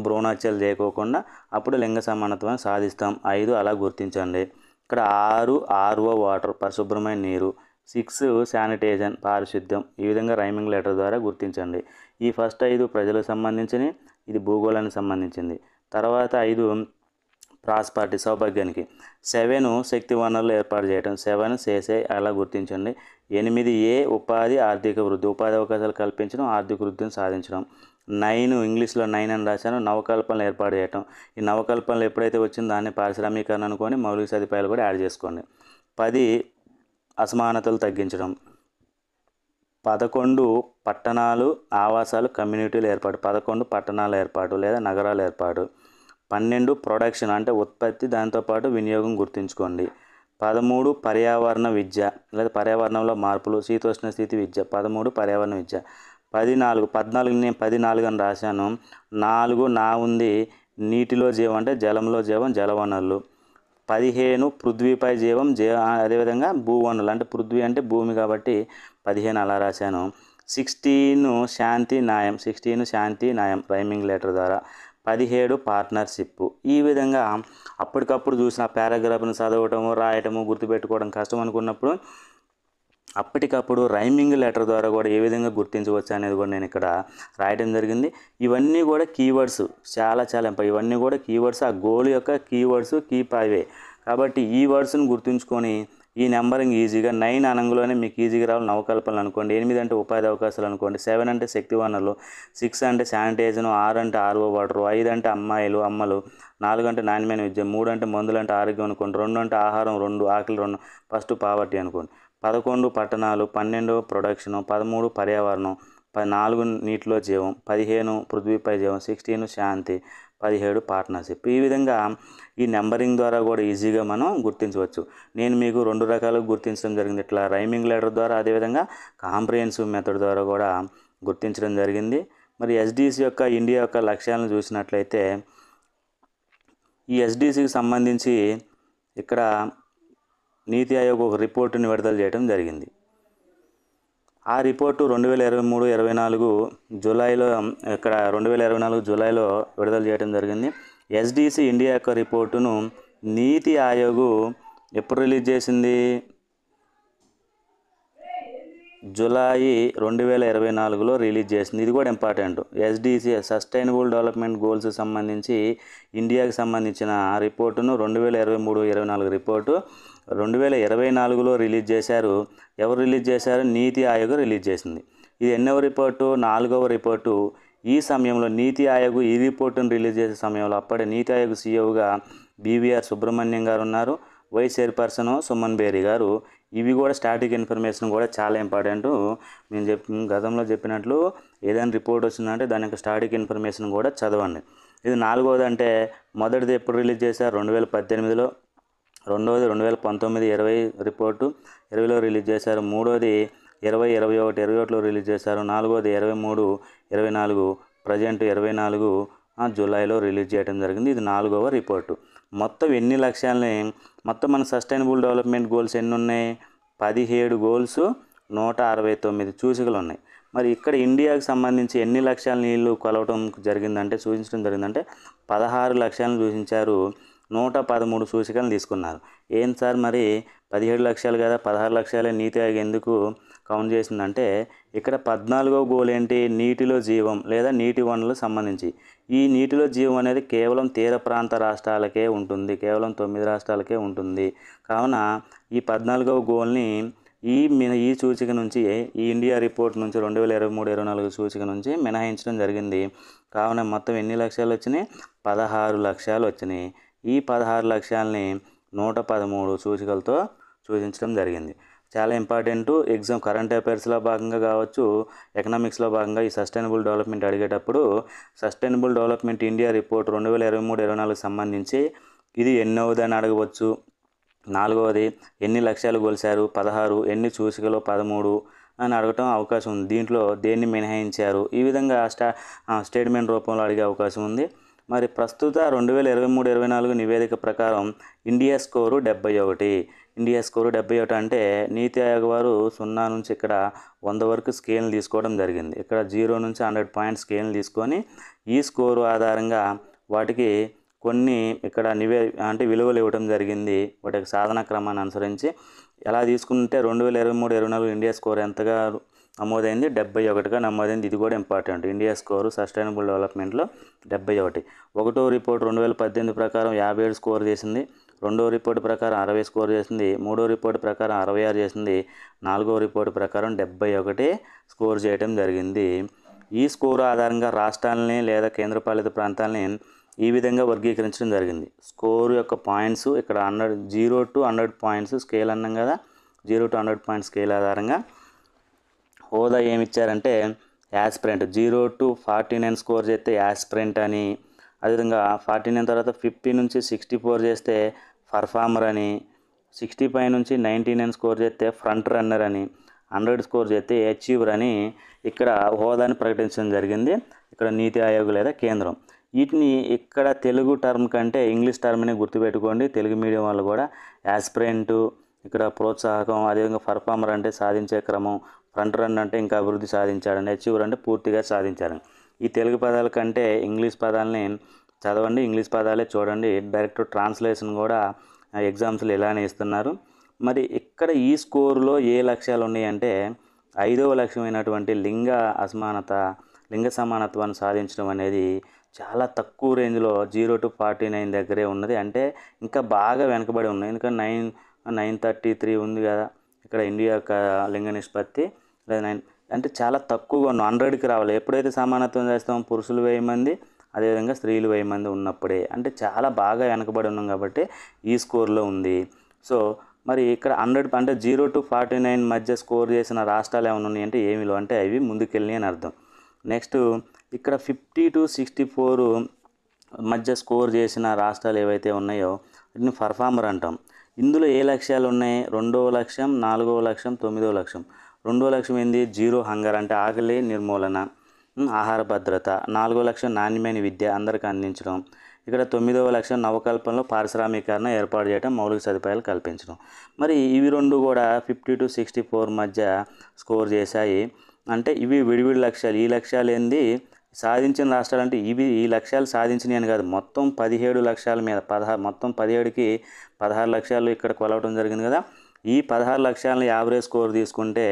భ్రూణహత్యలు చేయకోకుండా అప్పుడు లింగ సమానత్వాన్ని సాధిస్తాం. 5 అలా గుర్తించండి. ఇక్కడ 6 ఆర్ఓ వాటర్, పరిశుభ్రమైన నీరు. 6 శానిటేషన్, పారిశుద్ధ్యం. ఈ విధంగా రైమింగ్ లెటర్ ద్వారా గుర్తించండి. ఈ ఫస్ట్ 5 ప్రజలకు సంబంధించినవి, ఇది భూగోళానికి సంబంధించింది. తర్వాత 5 ప్రాస్పరిటీ, సౌభాగ్యానికి. 7 శక్తి వనరులు ఏర్పాటు చేయడం. 7 చేసే అలా గుర్తించండి. 8 ఉపాధి, ఆర్థిక వృద్ధి, ఉపాధి అవకాశాలు కల్పించడం, ఆర్థిక వృద్ధిని సాధించడం. 9 ఇంగ్లీష్లో 9 అని రాశాను. నవకల్పనలు ఏర్పాటు చేయటం. ఈ నవకల్పనలు ఎప్పుడైతే వచ్చిందో దాన్ని పారిశ్రామికీకరణ అనుకొని మౌలిక సదుపాయాలు కూడా యాడ్ చేసుకోండి. 10 అసమానతలు తగ్గించడం. 11 పట్టణాలు, ఆవాసాలు, కమ్యూనిటీలు ఏర్పాటు. 11 పట్టణాల ఏర్పాటు లేదా నగరాల ఏర్పాటు. 12 ప్రొడక్షన్ అంటే ఉత్పత్తి, దాంతోపాటు వినియోగం గుర్తుంచుకోండి. 13 పర్యావరణ విద్య లేదా పర్యావరణంలో మార్పులు, శీతోష్ణ స్థితి విద్య. 13 పర్యావరణ విద్య. 14 నేను 14 అని రాశాను. 4 నా ఉంది నీటిలో జీవం అంటే జలంలో జీవం, జలవనరులు. 15 పృథ్వీపై జీవం, అదేవిధంగా భూవనరులు అంటే పృథ్వీ అంటే భూమి కాబట్టి 15 అలా రాశాను. 16 శాంతి న్యాయం. 16 శాంతి న్యాయం రైమింగ్ లెటర్ ద్వారా. 17 పార్ట్నర్షిప్. ఈ విధంగా అప్పటికప్పుడు చూసిన పారాగ్రాఫ్ను చదవటము, రాయటము, గుర్తుపెట్టుకోవడం కష్టం అనుకున్నప్పుడు అప్పటికప్పుడు రైమింగ్ లెటర్ ద్వారా కూడా ఏ విధంగా గుర్తించవచ్చు అనేది కూడా నేను ఇక్కడ రాయటం జరిగింది. ఇవన్నీ కూడా కీవర్డ్స్, చాలా ఇవన్నీ కూడా కీవర్డ్స్, ఆ గోల్ యొక్క కీవర్డ్స్, అవే. కాబట్టి ఈ వర్డ్స్ని గుర్తుంచుకొని ఈ నెంబరింగ్ ఈజీగా 9 అనంగులోనే మీకు ఈజీగా రావాలి. నవకల్పనలు అనుకోండి. 8 అంటే ఉపాధి అవకాశాలు అనుకోండి. 7 అంటే శక్తి వనరులు. 6 అంటే శానిటైజేషన్. 6 అంటే ఆర్ఓ వాటర్. 5 అంటే అమ్మలు. 4 అంటే నాణ్యమైన విద్య. 3 అంటే మందులు అంటే ఆరోగ్యం అనుకోండి. 2 అంటే ఆహారం. 2 ఆకలి. 2 ఫస్ట్ పావర్టీ అనుకోండి. 11 పట్టణాలు. 12 ప్రొడక్షన్. 13 పర్యావరణం. 14 నీటిలో జీవం. 15 పృథ్వీపై జీవం. 16 శాంతి. 17 పార్ట్నర్షిప్. ఈ విధంగా ఈ నెంబరింగ్ ద్వారా కూడా ఈజీగా మనం గుర్తించవచ్చు. నేను మీకు 2 రకాలుగా గుర్తించడం జరిగింది. ఇట్లా రైమింగ్ లెటర్ ద్వారా, అదేవిధంగా కాంప్రిహెన్సివ్ మెథడ్ ద్వారా కూడా గుర్తించడం జరిగింది. మరి ఎస్డిసి యొక్క ఇండియా యొక్క లక్ష్యాలను చూసినట్లయితే ఈ ఎస్డిసికి సంబంధించి ఇక్కడ నీతి ఆయోగ్ ఒక రిపోర్టుని విడుదల చేయడం జరిగింది. ఆ రిపోర్టు 2023-24 జూలైలో ఇక్కడ 2024 జూలైలో విడుదల చేయడం జరిగింది. ఎస్డిసి ఇండియా యొక్క రిపోర్టును నీతి ఆయోగ్ ఎప్పుడు రిలీజ్ చేసింది? జూలై 2024లో రిలీజ్ చేసింది. ఇది కూడా important. SDC sustainable development goals సంబంధించి ఇండియాకి సంబంధించిన రిపోర్టును 2023-24 రిపోర్టు 2024లో రిలీజ్ చేశారు. ఎవరు రిలీజ్ చేశారు? నీతి ఆయోగ్ రిలీజ్ చేసింది. ఇది ఎన్నవ రిపోర్టు? 4వ రిపోర్టు. ఈ సమయంలో నీతి ఆయోగ్ ఈ రిపోర్టును రిలీజ్ చేసే సమయంలో అప్పుడే నీతి ఆయోగ్ సీఈఓగా బీవీఆర్ సుబ్రహ్మణ్యం గారు ఉన్నారు. వైస్ చైర్పర్సన్ సుమన్ బేరీ గారు. ఇవి కూడా స్టాటిక్ ఇన్ఫర్మేషన్ కూడా చాలా ఇంపార్టెంట్. నేను గతంలో చెప్పినట్లు ఏదైనా రిపోర్ట్ వచ్చిందంటే దాని యొక్క స్టాటిక్ ఇన్ఫర్మేషన్ కూడా చదవండి. ఇది 4వది. అంటే మొదటిది ఎప్పుడు రిలీజ్ చేశారు? 2018లో. రెండవది 2019-20 రిపోర్టు 20లో రిలీజ్ చేశారు. మూడవది 2021-21లో రిలీజ్ చేశారు. 4వది 23-24 ప్రజెంట్ 24 జూలైలో రిలీజ్ చేయడం జరిగింది. ఇది 4వ రిపోర్టు. మొత్తం ఎన్ని లక్ష్యాలని, మొత్తం మన సస్టైనబుల్ డెవలప్మెంట్ గోల్స్ ఎన్ని ఉన్నాయి? 17 గోల్స్, 169 సూచికలు ఉన్నాయి. మరి ఇక్కడ ఇండియాకి సంబంధించి ఎన్ని లక్ష్యాల నీళ్లు కొలవటం జరిగిందంటే, సూచించడం జరిగిందంటే 16 లక్ష్యాలను సూచించారు. 113 సూచికలను తీసుకున్నారు. ఏం సార్ మరి 17 లక్ష్యాలు కదా, 16 లక్ష్యాలే నీతి ఆయోగ్ ఎందుకు కౌంట్ చేసిందంటే, ఇక్కడ 14వ గోల్ ఏంటి? నీటిలో జీవం లేదా నీటి వనరులకు సంబంధించి. ఈ నీటిలో జీవం అనేది కేవలం తీర ప్రాంత రాష్ట్రాలకే ఉంటుంది, కేవలం 9 రాష్ట్రాలకే ఉంటుంది. కావున ఈ 14వ గోల్ని ఈ సూచిక నుంచి, ఈ ఇండియా రిపోర్ట్ నుంచి 2023-24 సూచిక నుంచి మినహాయించడం జరిగింది. కావున మొత్తం ఎన్ని లక్ష్యాలు వచ్చినాయి? 16 లక్ష్యాలు వచ్చినాయి. ఈ 16 లక్ష్యాలని 113 సూచికలతో సూచించడం జరిగింది. చాలా ఇంపార్టెంట్. ఎగ్జామ్ కరెంట్ అఫైర్స్లో భాగంగా కావచ్చు, ఎకనామిక్స్లో భాగంగా ఈ సస్టైనబుల్ డెవలప్మెంట్ అడిగేటప్పుడు సస్టైనబుల్ డెవలప్మెంట్ ఇండియా రిపోర్ట్ 2023-24 సంబంధించి ఇది ఎన్నవది అని అడగవచ్చు. 4వది ఎన్ని లక్ష్యాలు కొలిశారు? 16. ఎన్ని సూచికలు? 13 అని అడగటం అవకాశం ఉంది. దీంట్లో దేన్ని మినహాయించారు? ఈ విధంగా స్టేట్మెంట్ రూపంలో అడిగే అవకాశం ఉంది. మరి ప్రస్తుత 2023-24 నివేదిక ప్రకారం ఇండియా స్కోరు 71. ఇండియా స్కోరు 71 అంటే నీతి ఆయోగ్ వారు 0 నుంచి ఇక్కడ 100 వరకు స్కేల్ని తీసుకోవడం జరిగింది. ఇక్కడ 0 నుంచి 100 పాయింట్ స్కేల్ని తీసుకొని ఈ స్కోరు ఆధారంగా వాటికి కొన్ని ఇక్కడ విలువలు ఇవ్వడం జరిగింది. వాటి సాధన క్రమాన్ని అనుసరించి ఎలా తీసుకుంటే 2023-24 ఇండియా స్కోర్ ఎంతగా నమోదైంది? 71గా నమోదైంది. ఇది కూడా ఇంపార్టెంట్. ఇండియా స్కోరు సస్టైనబుల్ డెవలప్మెంట్లో 71. 1వ రిపోర్ట్ 2018 ప్రకారం 57 స్కోర్ చేసింది. 2వ రిపోర్టు ప్రకారం 60 స్కోర్ చేసింది. 3వ రిపోర్టు ప్రకారం 66 చేసింది. 4వ రిపోర్టు ప్రకారం 71 స్కోర్ చేయడం జరిగింది. ఈ స్కోరు ఆధారంగా రాష్ట్రాలని లేదా కేంద్రపాలిత ప్రాంతాలని ఈ విధంగా వర్గీకరించడం జరిగింది. స్కోరు యొక్క పాయింట్స్ ఇక్కడ 0 to 100 పాయింట్స్ స్కేల్ అన్నాం కదా, 0 to 100 పాయింట్స్ స్కేల్ ఆధారంగా హోదా ఏమి ఇచ్చారంటే యాస్పిరెంట్. 0 to 49 స్కోర్ చేస్తే యాస్పిరెంట్ అని, అదేవిధంగా 49 తర్వాత 50 నుంచి 64 చేస్తే పర్ఫార్మర్ అని, 65 నుంచి 99 స్కోర్ చేస్తే ఫ్రంట్ రన్నర్ అని, 100 స్కోర్ చేస్తే అచీవర్ అని ఇక్కడ హోదాని ప్రకటించడం జరిగింది. ఇక్కడ నీతి ఆయోగ్ లేదా కేంద్రం. వీటిని ఇక్కడ తెలుగు టర్మ్ కంటే ఇంగ్లీష్ టర్మ్ని గుర్తుపెట్టుకోండి. తెలుగు మీడియం వాళ్ళు కూడా యాస్పిరెంట్ ఇక్కడ ప్రోత్సాహకం, అదేవిధంగా పర్ఫార్మర్ అంటే సాధించే క్రమం, ఫ్రంట్ రన్ అంటే ఇంకా అభివృద్ధి సాధించాడని, అచీవర్ అంటే పూర్తిగా సాధించారని. ఈ తెలుగు పదాల కంటే ఇంగ్లీష్ పదాలని చదవండి, ఇంగ్లీష్ పదాలే చూడండి. డైరెక్ట్ ట్రాన్స్లేషన్ కూడా ఎగ్జామ్స్లో ఇలానే ఇస్తున్నారు. మరి ఇక్కడ ఈ స్కోరులో ఏ లక్ష్యాలు ఉన్నాయంటే 5వ లక్ష్యమైనటువంటి లింగ సమానత్వాన్ని సాధించడం అనేది చాలా తక్కువ రేంజ్లో 0 to 49 దగ్గరే ఉన్నది. అంటే ఇంకా బాగా వెనకబడి ఉన్నాయి. ఎందుకంటే 933 ఉంది కదా ఇక్కడ ఇండియా యొక్క లింగ నిష్పత్తి, లేదా 9 అంటే చాలా తక్కువగా ఉన్నాం. 100కి రావాలి. ఎప్పుడైతే సమానత్వం చేస్తామో పురుషులు 1000 మంది, అదేవిధంగా స్త్రీలు 1000 మంది ఉన్నప్పుడే. అంటే చాలా బాగా వెనకబడి ఉన్నాం కాబట్టి ఈ స్కోర్లో ఉంది. సో మరి ఇక్కడ 100 అంటే 0 to 49 మధ్య స్కోర్ చేసిన రాష్ట్రాలు ఏమైనా ఉన్నాయంటే ఏమిలో అంటే అవి ముందుకెళ్ళి అని అర్థం. నెక్స్ట్ ఇక్కడ 50 to 64 మధ్య స్కోర్ చేసిన రాష్ట్రాలు ఏవైతే ఉన్నాయో వీటిని పర్ఫార్మర్ అంటాం. ఇందులో ఏ లక్ష్యాలు ఉన్నాయి? 2వ లక్ష్యం, 4వ లక్ష్యం, 9వ లక్ష్యం. 2వ లక్ష్యం ఏంది? 0 హంగర్ అంటే ఆకలి నిర్మూలన, ఆహార భద్రత. 4వ లక్ష్యం నాణ్యమైన విద్య అందరికీ అందించడం. ఇక్కడ 9వ లక్ష్యం నవకల్పనలో పారిశ్రామికీకరణ ఏర్పాటు చేయడం, మౌలిక సదుపాయాలు కల్పించడం. మరి ఇవి రెండు కూడా 50 to 64 మధ్య స్కోర్ చేశాయి. అంటే ఇవి విడివిడి లక్ష్యాలు. ఈ లక్ష్యాలు ఏంది? సాధించిన రాష్ట్రాలు అంటే ఈ లక్ష్యాలు సాధించినవి అని కాదు, మొత్తం 17 లక్ష్యాల మీద మొత్తం 17కి 16 లక్ష్యాలు ఇక్కడ కొలవడం జరిగింది కదా. ఈ 16 లక్ష్యాలను యావరేజ్ స్కోర్ తీసుకుంటే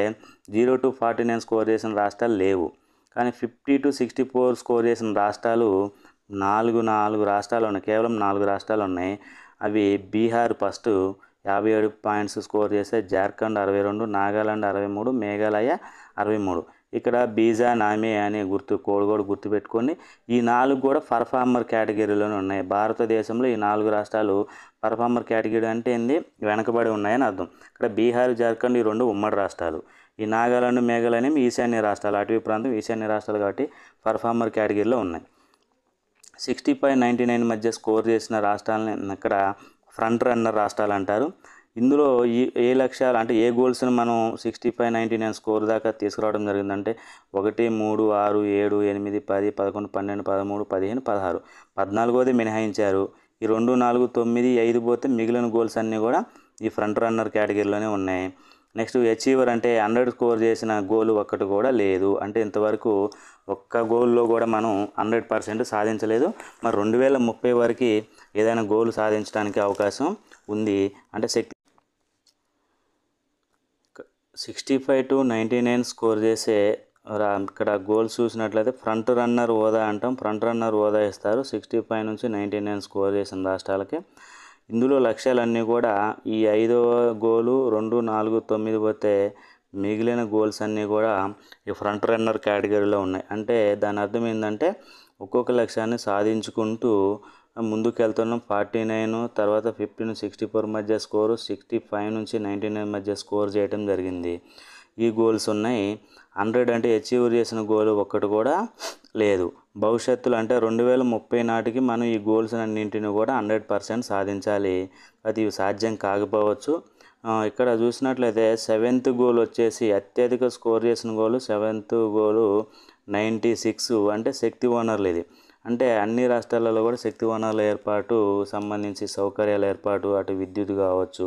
0 to 49 స్కోర్ చేసిన రాష్ట్రాలు లేవు. కానీ 50 to 64 స్కోర్ చేసిన రాష్ట్రాలు నాలుగు రాష్ట్రాలు ఉన్నాయి. కేవలం 4 రాష్ట్రాలు ఉన్నాయి. అవి బీహార్ ఫస్ట్ 57 పాయింట్స్ స్కోర్ చేస్తే, జార్ఖండ్ 62, నాగాలాండ్ 63, మేఘాలయ 63. ఇక్కడ బీజా నామే అనే కోడ్ కూడా గుర్తుపెట్టుకోండి. ఈ 4 కూడా పర్ఫార్మర్ కేటగిరీలోనే ఉన్నాయి. భారతదేశంలో ఈ 4 రాష్ట్రాలు పర్ఫార్మర్ కేటగిరీ అంటే ఏంది? వెనకబడి ఉన్నాయని అర్థం. ఇక్కడ బీహార్, జార్ఖండ్ ఈ 2 ఉమ్మడి రాష్ట్రాలు. ఈ నాగాలాండ్, మేఘాలయ ఈశాన్య రాష్ట్రాలు, అటవీ ప్రాంతం ఈశాన్య రాష్ట్రాలు కాబట్టి పర్ఫార్మర్ కేటగిరీలో ఉన్నాయి. 65-99 మధ్య స్కోర్ చేసిన రాష్ట్రాలని ఇక్కడ ఫ్రంట్ రన్నర్ రాష్ట్రాలు అంటారు. ఇందులో ఏ లక్ష్యాలు అంటే ఏ గోల్స్ని మనం 65-99 స్కోర్ దాకా తీసుకురావడం జరిగిందంటే 1, 3, 6, 7, 8, 10, 11, 12, 13, 15, 16. 14వది మినహాయించారు. ఈ 2, 4, 9, 5 పోతే మిగిలిన గోల్స్ అన్నీ కూడా ఈ ఫ్రంట్ రన్నర్ కేటగిరీలోనే ఉన్నాయి. నెక్స్ట్ అచీవర్ అంటే 100 స్కోర్ చేసిన గోల్ ఒక్కటి కూడా లేదు. అంటే ఇంతవరకు ఒక్క గోల్లో కూడా మనం 100% సాధించలేదు. మరి 2030 వరకు ఏదైనా గోల్ సాధించడానికి అవకాశం ఉంది. అంటే 65 to 99 స్కోర్ చేసే ఇక్కడ గోల్స్ చూసినట్లయితే ఫ్రంట్ రన్నర్ హోదా అంటాం. ఫ్రంట్ రన్నర్ హోదా ఇస్తారు 65 నుంచి 99 స్కోర్ చేసిన రాష్ట్రాలకి. ఇందులో లక్ష్యాలన్నీ కూడా ఈ 5వ గోలు 2, 4, 9 పోతే మిగిలిన గోల్స్ అన్నీ కూడా ఈ ఫ్రంట్ రన్నర్ కేటగిరీలో ఉన్నాయి. అంటే దాని అర్థం ఏంటంటే ఒక్కొక్క లక్ష్యాన్ని సాధించుకుంటూ ముందుకు వెళ్తున్నాం. 49 తర్వాత 50 నుంచి 64 మధ్య స్కోరు, 65 నుంచి 99 మధ్య స్కోర్ చేయడం జరిగింది. ఈ గోల్స్ ఉన్నాయి. 100 అంటే అచీవ్ చేసిన గోల్ ఒక్కటి కూడా లేదు. భవిష్యత్తులో అంటే 2030 నాటికి మనం ఈ గోల్స్ అన్నింటినీ కూడా 100% సాధించాలి. అది ఇవి సాధ్యం కాకపోవచ్చు. ఇక్కడ చూసినట్లయితే 7th గోల్ వచ్చేసి అత్యధిక స్కోర్ చేసిన గోలు 7th గోలు 96. అంటే శక్తి వనరులు ఇది. అంటే అన్ని రాష్ట్రాలలో కూడా శక్తి వనరుల ఏర్పాటు సంబంధించి సౌకర్యాల ఏర్పాటు, అటు విద్యుత్ కావచ్చు.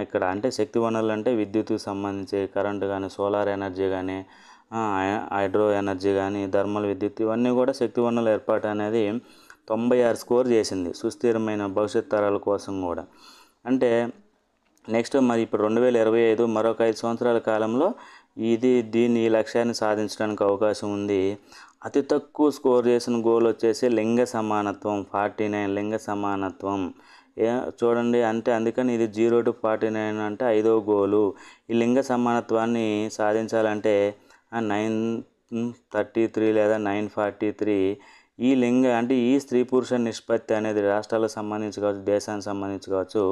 ఇక్కడ అంటే శక్తి వనరులు అంటే విద్యుత్కు సంబంధించి కరెంటు కానీ, సోలార్ ఎనర్జీ కానీ, హైడ్రో ఎనర్జీ కానీ, థర్మల్ విద్యుత్ ఇవన్నీ కూడా శక్తి వనరుల ఏర్పాటు అనేది 96 స్కోర్ చేసింది సుస్థిరమైన భవిష్యత్ తరాల కోసం కూడా. అంటే నెక్స్ట్ మరి ఇప్పుడు 2025 మరొక 5 సంవత్సరాల కాలంలో ఈ లక్ష్యాన్ని సాధించడానికి అవకాశం ఉంది. అతి తక్కువ స్కోర్ చేసిన గోల్ వచ్చేసి లింగ సమానత్వం 49 లింగ సమానత్వం. చూడండి అంటే అందుకని ఇది 0 to 49 అంటే 5వ గోలు. ఈ లింగ సమానత్వాన్ని సాధించాలంటే 933 లేదా 943 ఈ అంటే ఈ స్త్రీ పురుష నిష్పత్తి అనేది రాష్ట్రాలకు సంబంధించి కావచ్చు, దేశానికి సంబంధించి కావచ్చు,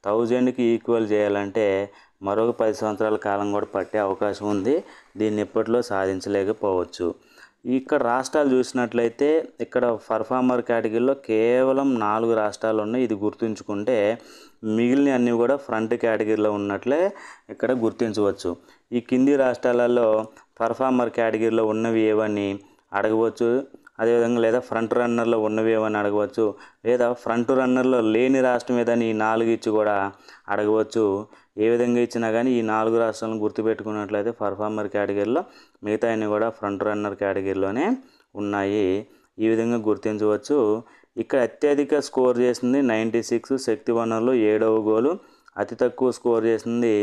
1000కి ఈక్వల్ చేయాలంటే మరొక 10 సంవత్సరాల కాలం కూడా పట్టే అవకాశం ఉంది. దీన్ని ఇప్పట్లో సాధించలేకపోవచ్చు. ఇక్కడ రాష్ట్రాలు చూసినట్లయితే ఇక్కడ పర్ఫార్మర్ కేటగిరీలో కేవలం 4 రాష్ట్రాలు ఉన్నాయి. ఇది గుర్తుంచుకుంటే మిగిలిన అన్నీ కూడా ఫ్రంట్ కేటగిరీలో ఉన్నట్లే ఇక్కడ గుర్తించవచ్చు. ఈ కింది రాష్ట్రాలలో పర్ఫార్మర్ కేటగిరీలో ఉన్నవి ఏవని అడగవచ్చు. అదేవిధంగా లేదా ఫ్రంట్ రన్నర్లో ఉన్నవి ఏమని అడగవచ్చు, లేదా ఫ్రంట్ రన్నర్లో లేని రాష్ట్రం ఏదని ఈ 4 ఇచ్చి కూడా అడగవచ్చు. ఏ విధంగా ఇచ్చినా కానీ ఈ 4 రాష్ట్రాలను గుర్తుపెట్టుకున్నట్లయితే పర్ఫార్మర్ కేటగిరీలో మిగతా అన్నీ కూడా ఫ్రంట్ రన్నర్ కేటగిరీలోనే ఉన్నాయి. ఈ విధంగా గుర్తించవచ్చు. ఇక్కడ అత్యధిక స్కోర్ చేసింది 96 శక్తి వనరులు 7వ గోలు. అతి తక్కువ స్కోర్ చేసింది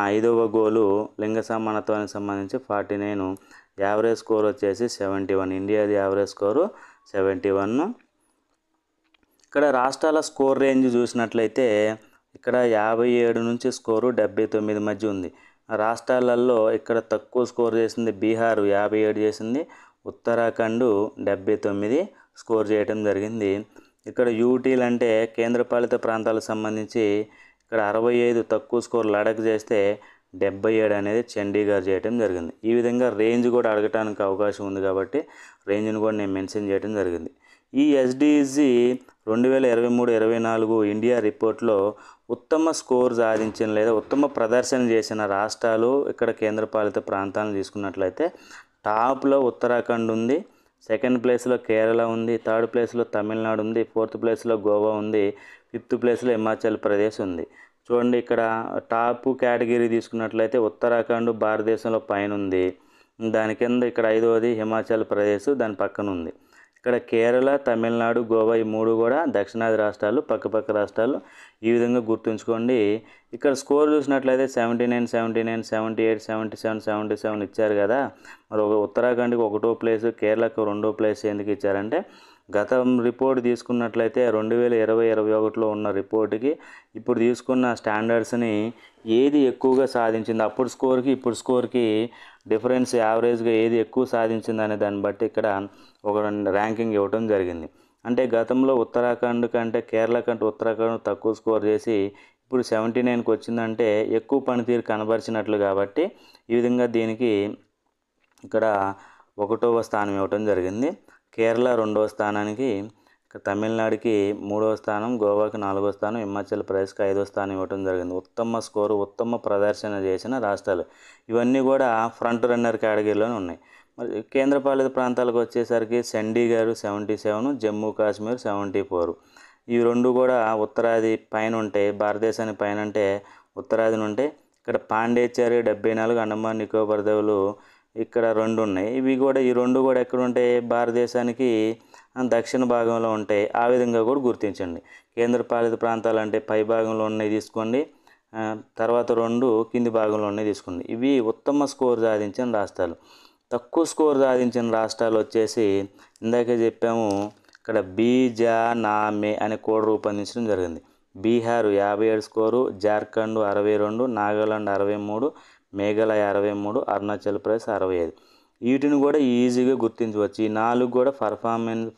5వ గోలు లింగ సమానత్వానికి సంబంధించి 49. యావరేజ్ స్కోర్ వచ్చేసి 71. ఇండియాది యావరేజ్ స్కోరు 71. ఇక్కడ రాష్ట్రాల స్కోర్ రేంజ్ చూసినట్లయితే ఇక్కడ 57 నుంచి స్కోరు 79 మధ్య ఉంది. రాష్ట్రాలలో ఇక్కడ తక్కువ స్కోర్ చేసింది బీహార్ 57 చేసింది, ఉత్తరాఖండ్ 79 స్కోర్ చేయడం జరిగింది. ఇక్కడ యూటీలు అంటే కేంద్రపాలిత ప్రాంతాలకు సంబంధించి ఇక్కడ 65 తక్కువ స్కోర్ లడఖ్ చేస్తే 77 అనేది చండీగఢ్ చేయడం జరిగింది. ఈ విధంగా రేంజ్ కూడా అడగటానికి అవకాశం ఉంది కాబట్టి రేంజ్ని కూడా నేను మెన్షన్ చేయడం జరిగింది. ఈ ఎస్డిజి 2023-24 ఇండియా రిపోర్ట్లో ఉత్తమ స్కోర్ సాధించిన లేదా ఉత్తమ ప్రదర్శన చేసిన రాష్ట్రాలు ఇక్కడ కేంద్రపాలిత ప్రాంతాలను తీసుకున్నట్లయితే టాప్లో ఉత్తరాఖండ్ ఉంది, సెకండ్ ప్లేస్లో కేరళ ఉంది, థర్డ్ ప్లేస్లో తమిళనాడు ఉంది, ఫోర్త్ ప్లేస్లో గోవా ఉంది, ఫిఫ్త్ ప్లేస్లో హిమాచల్ ప్రదేశ్ ఉంది. చూడండి ఇక్కడ టాప్ కేటగిరీ తీసుకున్నట్లయితే ఉత్తరాఖండ్ భారతదేశంలో పైన ఉంది, దాని కింద ఇక్కడ 5వది హిమాచల్ ప్రదేశ్ దాని పక్కన ఉంది. ఇక్కడ కేరళ, తమిళనాడు, గోవా ఈ 3 కూడా దక్షిణాది రాష్ట్రాలు, పక్కపక్క రాష్ట్రాలు. ఈ విధంగా గుర్తుంచుకోండి. ఇక్కడ స్కోర్ చూసినట్లయితే 79, 79, 78, 77, 77 ఇచ్చారు కదా. మరి ఉత్తరాఖండ్కి 1వ ప్లేసు, కేరళకు 2వ ప్లేస్ ఎందుకు ఇచ్చారంటే గత రిపోర్ట్ తీసుకున్నట్లయితే 2020-21లో ఉన్న రిపోర్ట్కి ఇప్పుడు తీసుకున్న స్టాండర్డ్స్ని ఏది ఎక్కువగా సాధించింది, అప్పుడు స్కోర్కి ఇప్పుడు స్కోర్కి డిఫరెన్స్ యావరేజ్గా ఏది ఎక్కువ సాధించింది అనే దాన్ని బట్టి ఇక్కడ ఒక ర్యాంకింగ్ ఇవ్వడం జరిగింది. అంటే గతంలో ఉత్తరాఖండ్ కంటే కేరళ కంటే ఉత్తరాఖండ్ తక్కువ స్కోర్ చేసి ఇప్పుడు 79కి వచ్చిందంటే ఎక్కువ పనితీరు కనబరిచినట్లు కాబట్టి ఈ విధంగా దీనికి ఇక్కడ 1వ స్థానం ఇవ్వడం జరిగింది. కేరళ 2వ స్థానానికి, తమిళనాడుకి 3వ స్థానం, గోవాకి 4వ స్థానం, హిమాచల్ ప్రదేశ్కి 5వ స్థానం ఇవ్వడం జరిగింది. ఉత్తమ స్కోరు, ఉత్తమ ప్రదర్శన చేసిన రాష్ట్రాలు ఇవన్నీ కూడా ఫ్రంట్ రన్నర్ కేటగిరీలోనే ఉన్నాయి. మరి కేంద్రపాలిత ప్రాంతాలకు వచ్చేసరికి చండీగఢ్ 77, జమ్మూ కాశ్మీర్ 74. ఈ 2 కూడా ఉత్తరాది పైన ఉంటాయి, భారతదేశానికి పైన అంటే ఉత్తరాదిని ఉంటాయి. ఇక్కడ పాండిచ్చేరి 74, అండమాన్ నికోబార్ దీవులు ఇక్కడ 2 ఉన్నాయి. ఇవి కూడా ఈ 2 కూడా ఎక్కడ ఉంటాయి, భారతదేశానికి దక్షిణ భాగంలో ఉంటాయి. ఆ విధంగా కూడా గుర్తించండి. కేంద్రపాలిత ప్రాంతాలు అంటే పై భాగంలో ఉన్నాయి తీసుకోండి, తర్వాత 2 కింది భాగంలో ఉన్నాయి తీసుకోండి. ఇవి ఉత్తమ స్కోర్ సాధించిన రాష్ట్రాలు. తక్కువ స్కోర్ సాధించిన రాష్ట్రాలు వచ్చేసి ఇందాకే చెప్పాము, ఇక్కడ బీజానామే అనే కోడ్ రూపొందించడం జరిగింది. బీహార్ 57 స్కోరు, జార్ఖండ్ 62, నాగాలాండ్ 63, మేఘాలయ 63, అరుణాచల్ ప్రదేశ్ 65. వీటిని కూడా ఈజీగా గుర్తించవచ్చు. ఈ 4 కూడా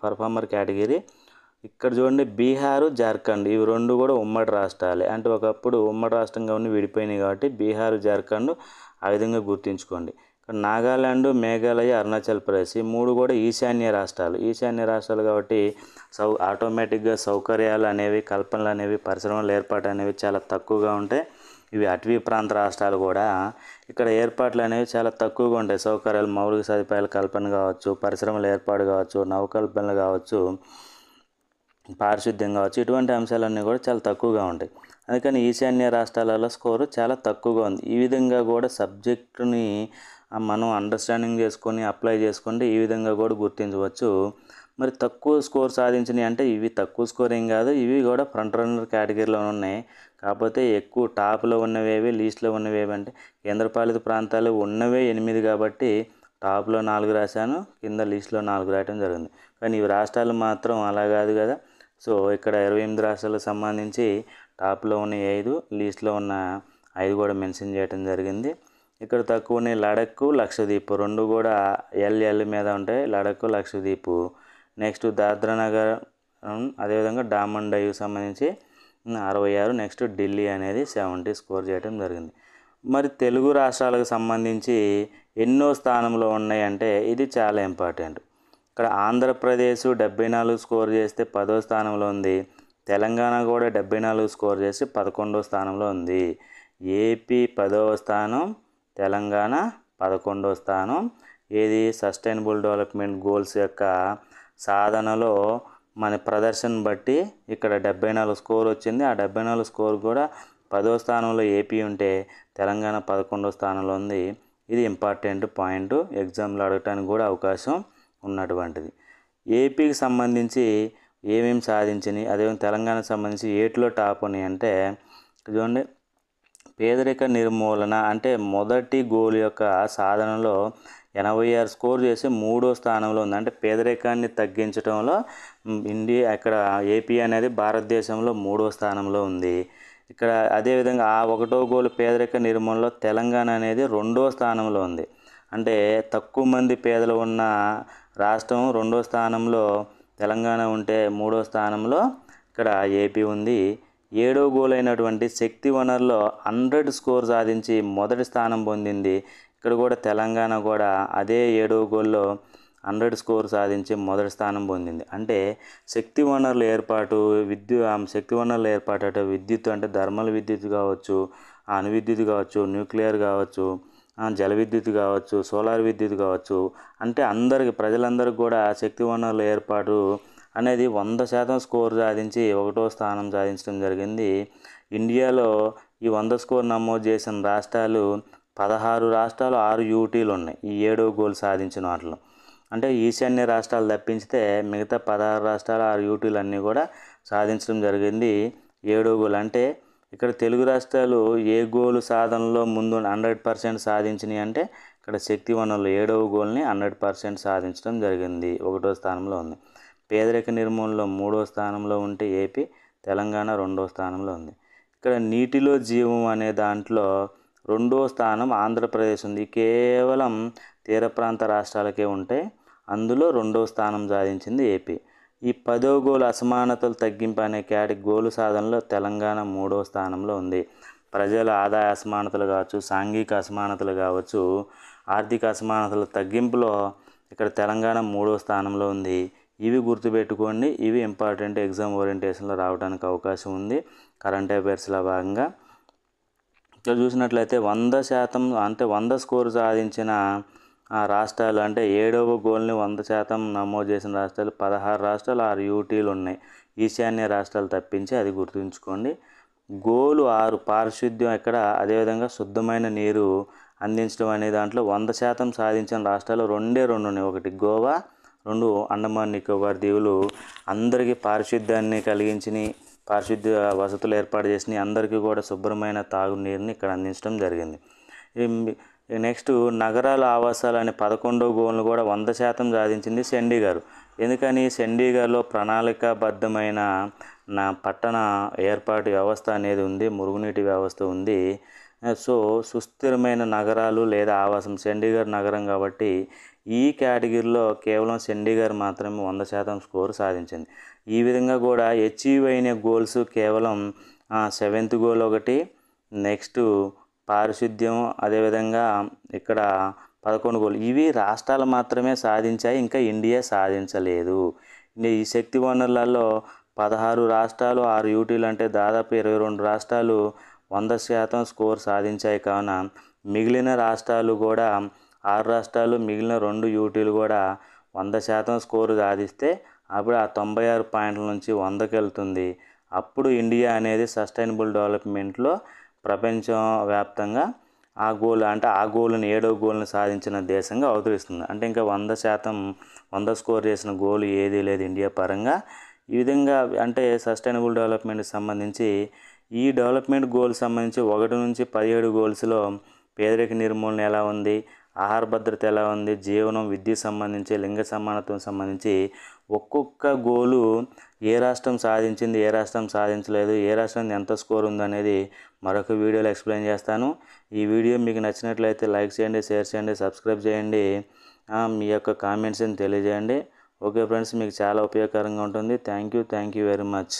పర్ఫార్మర్ కేటగిరీ. ఇక్కడ చూడండి బీహార్, జార్ఖండ్ ఇవి 2 కూడా ఉమ్మడి రాష్ట్రాలే. అంటే ఒకప్పుడు ఉమ్మడి రాష్ట్రంగా ఉండి విడిపోయినాయి కాబట్టి బీహార్, జార్ఖండ్ ఆ విధంగా గుర్తుంచుకోండి. ఇక్కడ నాగాలాండ్, మేఘాలయ, అరుణాచల్ ప్రదేశ్ ఈ 3 కూడా ఈశాన్య రాష్ట్రాలు కాబట్టి ఆటోమేటిక్గా సౌకర్యాలు అనేవి, కల్పనలు అనేవి, పరిశ్రమల ఏర్పాటు అనేవి చాలా తక్కువగా ఉంటాయి. ఇవి అటవీ ప్రాంత రాష్ట్రాలు కూడా ఇక్కడ ఏర్పాట్లు అనేవి చాలా తక్కువగా ఉంటాయి. సౌకర్యాలు, మౌలిక సదుపాయాల కల్పన కావచ్చు, పరిశ్రమల ఏర్పాటు కావచ్చు, నవకల్పనలు కావచ్చు, పారిశుద్ధ్యం కావచ్చు, ఇటువంటి అంశాలన్నీ కూడా చాలా తక్కువగా ఉంటాయి. అందుకని ఈశాన్య రాష్ట్రాలలో స్కోరు చాలా తక్కువగా ఉంది. ఈ విధంగా కూడా సబ్జెక్టుని మనం అండర్స్టాండింగ్ చేసుకొని అప్లై చేసుకుంటే ఈ విధంగా కూడా గుర్తించవచ్చు. మరి తక్కువ స్కోర్ సాధించినవి అంటే ఇవి తక్కువ స్కోర్ ఏం కాదు, ఇవి కూడా ఫ్రంట్ రన్నర్ కేటగిరీలో ఉన్నాయి. కాకపోతే ఎక్కువ టాప్లో ఉన్నవేవి, లీస్ట్లో ఉన్నవేవి అంటే కేంద్రపాలిత ప్రాంతాలు ఉన్నవే 8 కాబట్టి టాప్లో 4 రాశాను, కింద లీస్ట్లో 4 రాయటం జరిగింది. కానీ ఇవి రాష్ట్రాలు మాత్రం అలా కాదు కదా. సో ఇక్కడ 28 రాష్ట్రాలకు సంబంధించి టాప్లో ఉన్న 5, లీస్ట్లో ఉన్న 5 కూడా మెన్షన్ చేయడం జరిగింది. ఇక్కడ తక్కువ ఉన్నాయి లడఖ్, లక్షద్వీప్ రెండు కూడా ఎల్ మీద ఉంటాయి. లడఖ్, లక్షద్వీప్. నెక్స్ట్ దాద్రానగర్ అదేవిధంగా డామన్ డైవ్ సంబంధించి 66. నెక్స్ట్ ఢిల్లీ అనేది 70 స్కోర్ చేయడం జరిగింది. మరి తెలుగు రాష్ట్రాలకు సంబంధించి ఎన్నో స్థానంలో ఉన్నాయంటే ఇది చాలా ఇంపార్టెంట్. ఇక్కడ ఆంధ్రప్రదేశ్ 74 స్కోర్ చేస్తే 10వ స్థానంలో ఉంది. తెలంగాణ కూడా 74 స్కోర్ చేసి 11వ స్థానంలో ఉంది. ఏపీ 10వ స్థానం, తెలంగాణ 11వ స్థానం. ఏది సస్టైనబుల్ డెవలప్మెంట్ గోల్స్ యొక్క సాధనలో మన ప్రదర్శన బట్టి ఇక్కడ 74 స్కోర్ వచ్చింది. ఆ 74 స్కోర్ కూడా 10వ స్థానంలో ఏపీ ఉంటే తెలంగాణ 11వ స్థానంలో ఉంది. ఇది ఇంపార్టెంట్ పాయింట్, ఎగ్జామ్లో అడగటానికి కూడా అవకాశం ఉన్నటువంటిది. ఏపీకి సంబంధించి ఏమేమి సాధించినాయి, అదేవిధంగా తెలంగాణకు సంబంధించి ఏటిలో టాప్ ఉన్నాయి అంటే చూడండి. పేదరిక నిర్మూలన అంటే మొదటి గోల్ యొక్క సాధనలో 86 స్కోర్ చేసి 3వ స్థానంలో ఉంది. అంటే పేదరికాన్ని తగ్గించడంలో ఇండియా ఇక్కడ ఏపీ అనేది భారతదేశంలో 3వ స్థానంలో ఉంది. ఇక్కడ అదేవిధంగా ఆ 1వ గోల్ పేదరిక నిర్మూలనలో తెలంగాణ అనేది 2వ స్థానంలో ఉంది. అంటే తక్కువ మంది పేదలు ఉన్న రాష్ట్రం 2వ స్థానంలో తెలంగాణ ఉంటే 3వ స్థానంలో ఇక్కడ ఏపీ ఉంది. 7వ గోల్ అయినటువంటి శక్తి వనరులో 100 స్కోర్ సాధించి మొదటి స్థానం పొందింది. ఇక్కడ కూడా తెలంగాణ కూడా అదే 7వ గోల్లో 100 స్కోర్ సాధించి మొదటి స్థానం పొందింది. అంటే శక్తి వనరుల ఏర్పాటు శక్తి వనరుల ఏర్పాటు అంటే విద్యుత్ అంటే థర్మల్ విద్యుత్ కావచ్చు, అణు విద్యుత్ కావచ్చు, న్యూక్లియర్ కావచ్చు, జల విద్యుత్ కావచ్చు, సోలార్ విద్యుత్ కావచ్చు. అంటే అందరికి ప్రజలందరికీ కూడా శక్తి వనరుల ఏర్పాటు అనేది 100% స్కోర్ సాధించి 1వ స్థానం సాధించడం జరిగింది. ఇండియాలో ఈ 100 స్కోర్ నమోదు చేసిన రాష్ట్రాలు 16 రాష్ట్రాలు, 6 యూటీలు ఉన్నాయి ఈ 7వ గోల్ సాధించిన వాటిలో. అంటే ఈశాన్య రాష్ట్రాలు తప్పించితే మిగతా 16 రాష్ట్రాలు, 6 యూటీలు అన్నీ కూడా సాధించడం జరిగింది 7వ గోల్. అంటే ఇక్కడ తెలుగు రాష్ట్రాలు ఏ గోలు సాధనలో ముందు 100% సాధించినాయి అంటే ఇక్కడ శక్తి వనరులు 7వ గోల్ని 100% సాధించడం జరిగింది. 1వ స్థానంలో ఉంది. పేదరిక నిర్మూలనలో 3వ స్థానంలో ఉంటే ఏపీ, తెలంగాణ 2వ స్థానంలో ఉంది. ఇక్కడ నీటిలో జీవం అనే దాంట్లో 2వ స్థానం ఆంధ్రప్రదేశ్ ఉంది. కేవలం తీర ప్రాంత రాష్ట్రాలకే ఉంటాయి. అందులో 2వ స్థానం సాధించింది ఏపీ. ఈ 10వ గోల్ అసమానతలు తగ్గింపు అనే గోలు సాధనలో తెలంగాణ 3వ స్థానంలో ఉంది. ప్రజల ఆదాయ అసమానతలు కావచ్చు, సాంఘిక అసమానతలు కావచ్చు, ఆర్థిక అసమానతల తగ్గింపులో ఇక్కడ తెలంగాణ 3వ స్థానంలో ఉంది. ఇవి గుర్తుపెట్టుకోండి. ఇవి ఇంపార్టెంట్ ఎగ్జామ్ ఓరియంటేషన్లో రావడానికి అవకాశం ఉంది కరెంట్ అఫైర్స్లో భాగంగా. ఇక్కడ చూసినట్లయితే 100% అంటే 100 స్కోర్ సాధించిన రాష్ట్రాలు అంటే 7వ గోల్ని 100% నమోదు చేసిన రాష్ట్రాలు 16 రాష్ట్రాలు, 6 యూటీలు ఉన్నాయి ఈశాన్య రాష్ట్రాలు తప్పించి. అది గుర్తుంచుకోండి. గోలు 6 పారిశుద్ధ్యం ఇక్కడ, అదేవిధంగా శుద్ధమైన నీరు అందించడం అనే దాంట్లో 100% సాధించిన రాష్ట్రాలు 2 ఉన్నాయి. ఒకటి గోవా, 2 అండమాన్ నికోబార్ దీవులు. అందరికీ పారిశుద్ధ్యాన్ని కలిగించి పారిశుద్ధ్య వసతులు ఏర్పాటు చేసి అందరికీ కూడా శుభ్రమైన తాగునీరుని ఇక్కడ అందించడం జరిగింది. నెక్స్ట్ నగరాల ఆవాసాలు అనే 11వ గోల్ను కూడా 100% సాధించింది చండీగఢ్. ఎందుకని చండీగఢ్లో ప్రణాళికాబద్ధమైన పట్టణ ఏర్పాటు వ్యవస్థ అనేది ఉంది, మురుగునీటి వ్యవస్థ ఉంది. సో సుస్థిరమైన నగరాలు లేదా ఆవాసం చండీగఢ్ నగరం కాబట్టి ఈ కేటగిరీలో కేవలం చండీగఢ్ మాత్రమే 100% స్కోర్ సాధించింది. ఈ విధంగా కూడా అచీవ్ అయిన గోల్స్ కేవలం 7th గోల్ ఒకటి, నెక్స్ట్ పారిశుద్ధ్యం, అదేవిధంగా ఇక్కడ 11 గోల్. ఇవి రాష్ట్రాలు మాత్రమే సాధించాయి, ఇంకా ఇండియా సాధించలేదు. ఈ శక్తి వనరులలో 16 రాష్ట్రాలు, 6 యూటీలు అంటే దాదాపు 22 రాష్ట్రాలు 100% స్కోర్ సాధించాయి. కావున మిగిలిన రాష్ట్రాలు కూడా 6 రాష్ట్రాలు, మిగిలిన 2 యూటీలు కూడా 100% స్కోరు సాధిస్తే అప్పుడు ఆ 96 పాయింట్ల నుంచి 100కి వెళ్తుంది. అప్పుడు ఇండియా అనేది సస్టైనబుల్ డెవలప్మెంట్లో ప్రపంచం వ్యాప్తంగా ఆ గోల్ అంటే ఆ గోల్ని 7వ గోల్ని సాధించిన దేశంగా అవతరిస్తుంది. అంటే ఇంకా 100% స్కోర్ చేసిన గోల్ ఏదీ లేదు ఇండియా పరంగా. ఈ విధంగా అంటే సస్టైనబుల్ డెవలప్మెంట్కి సంబంధించి ఈ డెవలప్మెంట్ గోల్ సంబంధించి 1 నుంచి 17 గోల్స్లో పేదరిక నిర్మూలన ఎలా ఉంది, ఆహార భద్రత ఎలా ఉంది, జీవనం, విద్యకు సంబంధించి, లింగ సమానత్వం సంబంధించి ఒక్కొక్క గోలు ఏ రాష్ట్రం సాధించింది, ఏ రాష్ట్రం సాధించలేదు, ఏ రాష్ట్రం ఎంత స్కోర్ ఉందనేది మరొక వీడియోలో ఎక్స్ప్లెయిన్ చేస్తాను. ఈ వీడియో మీకు నచ్చినట్లయితే లైక్ చేయండి, షేర్ చేయండి, సబ్స్క్రైబ్ చేయండి, మీ యొక్క కామెంట్స్ని తెలియజేయండి. ఓకే ఫ్రెండ్స్, మీకు చాలా ఉపయోగకరంగా ఉంటుంది. Thank you very much.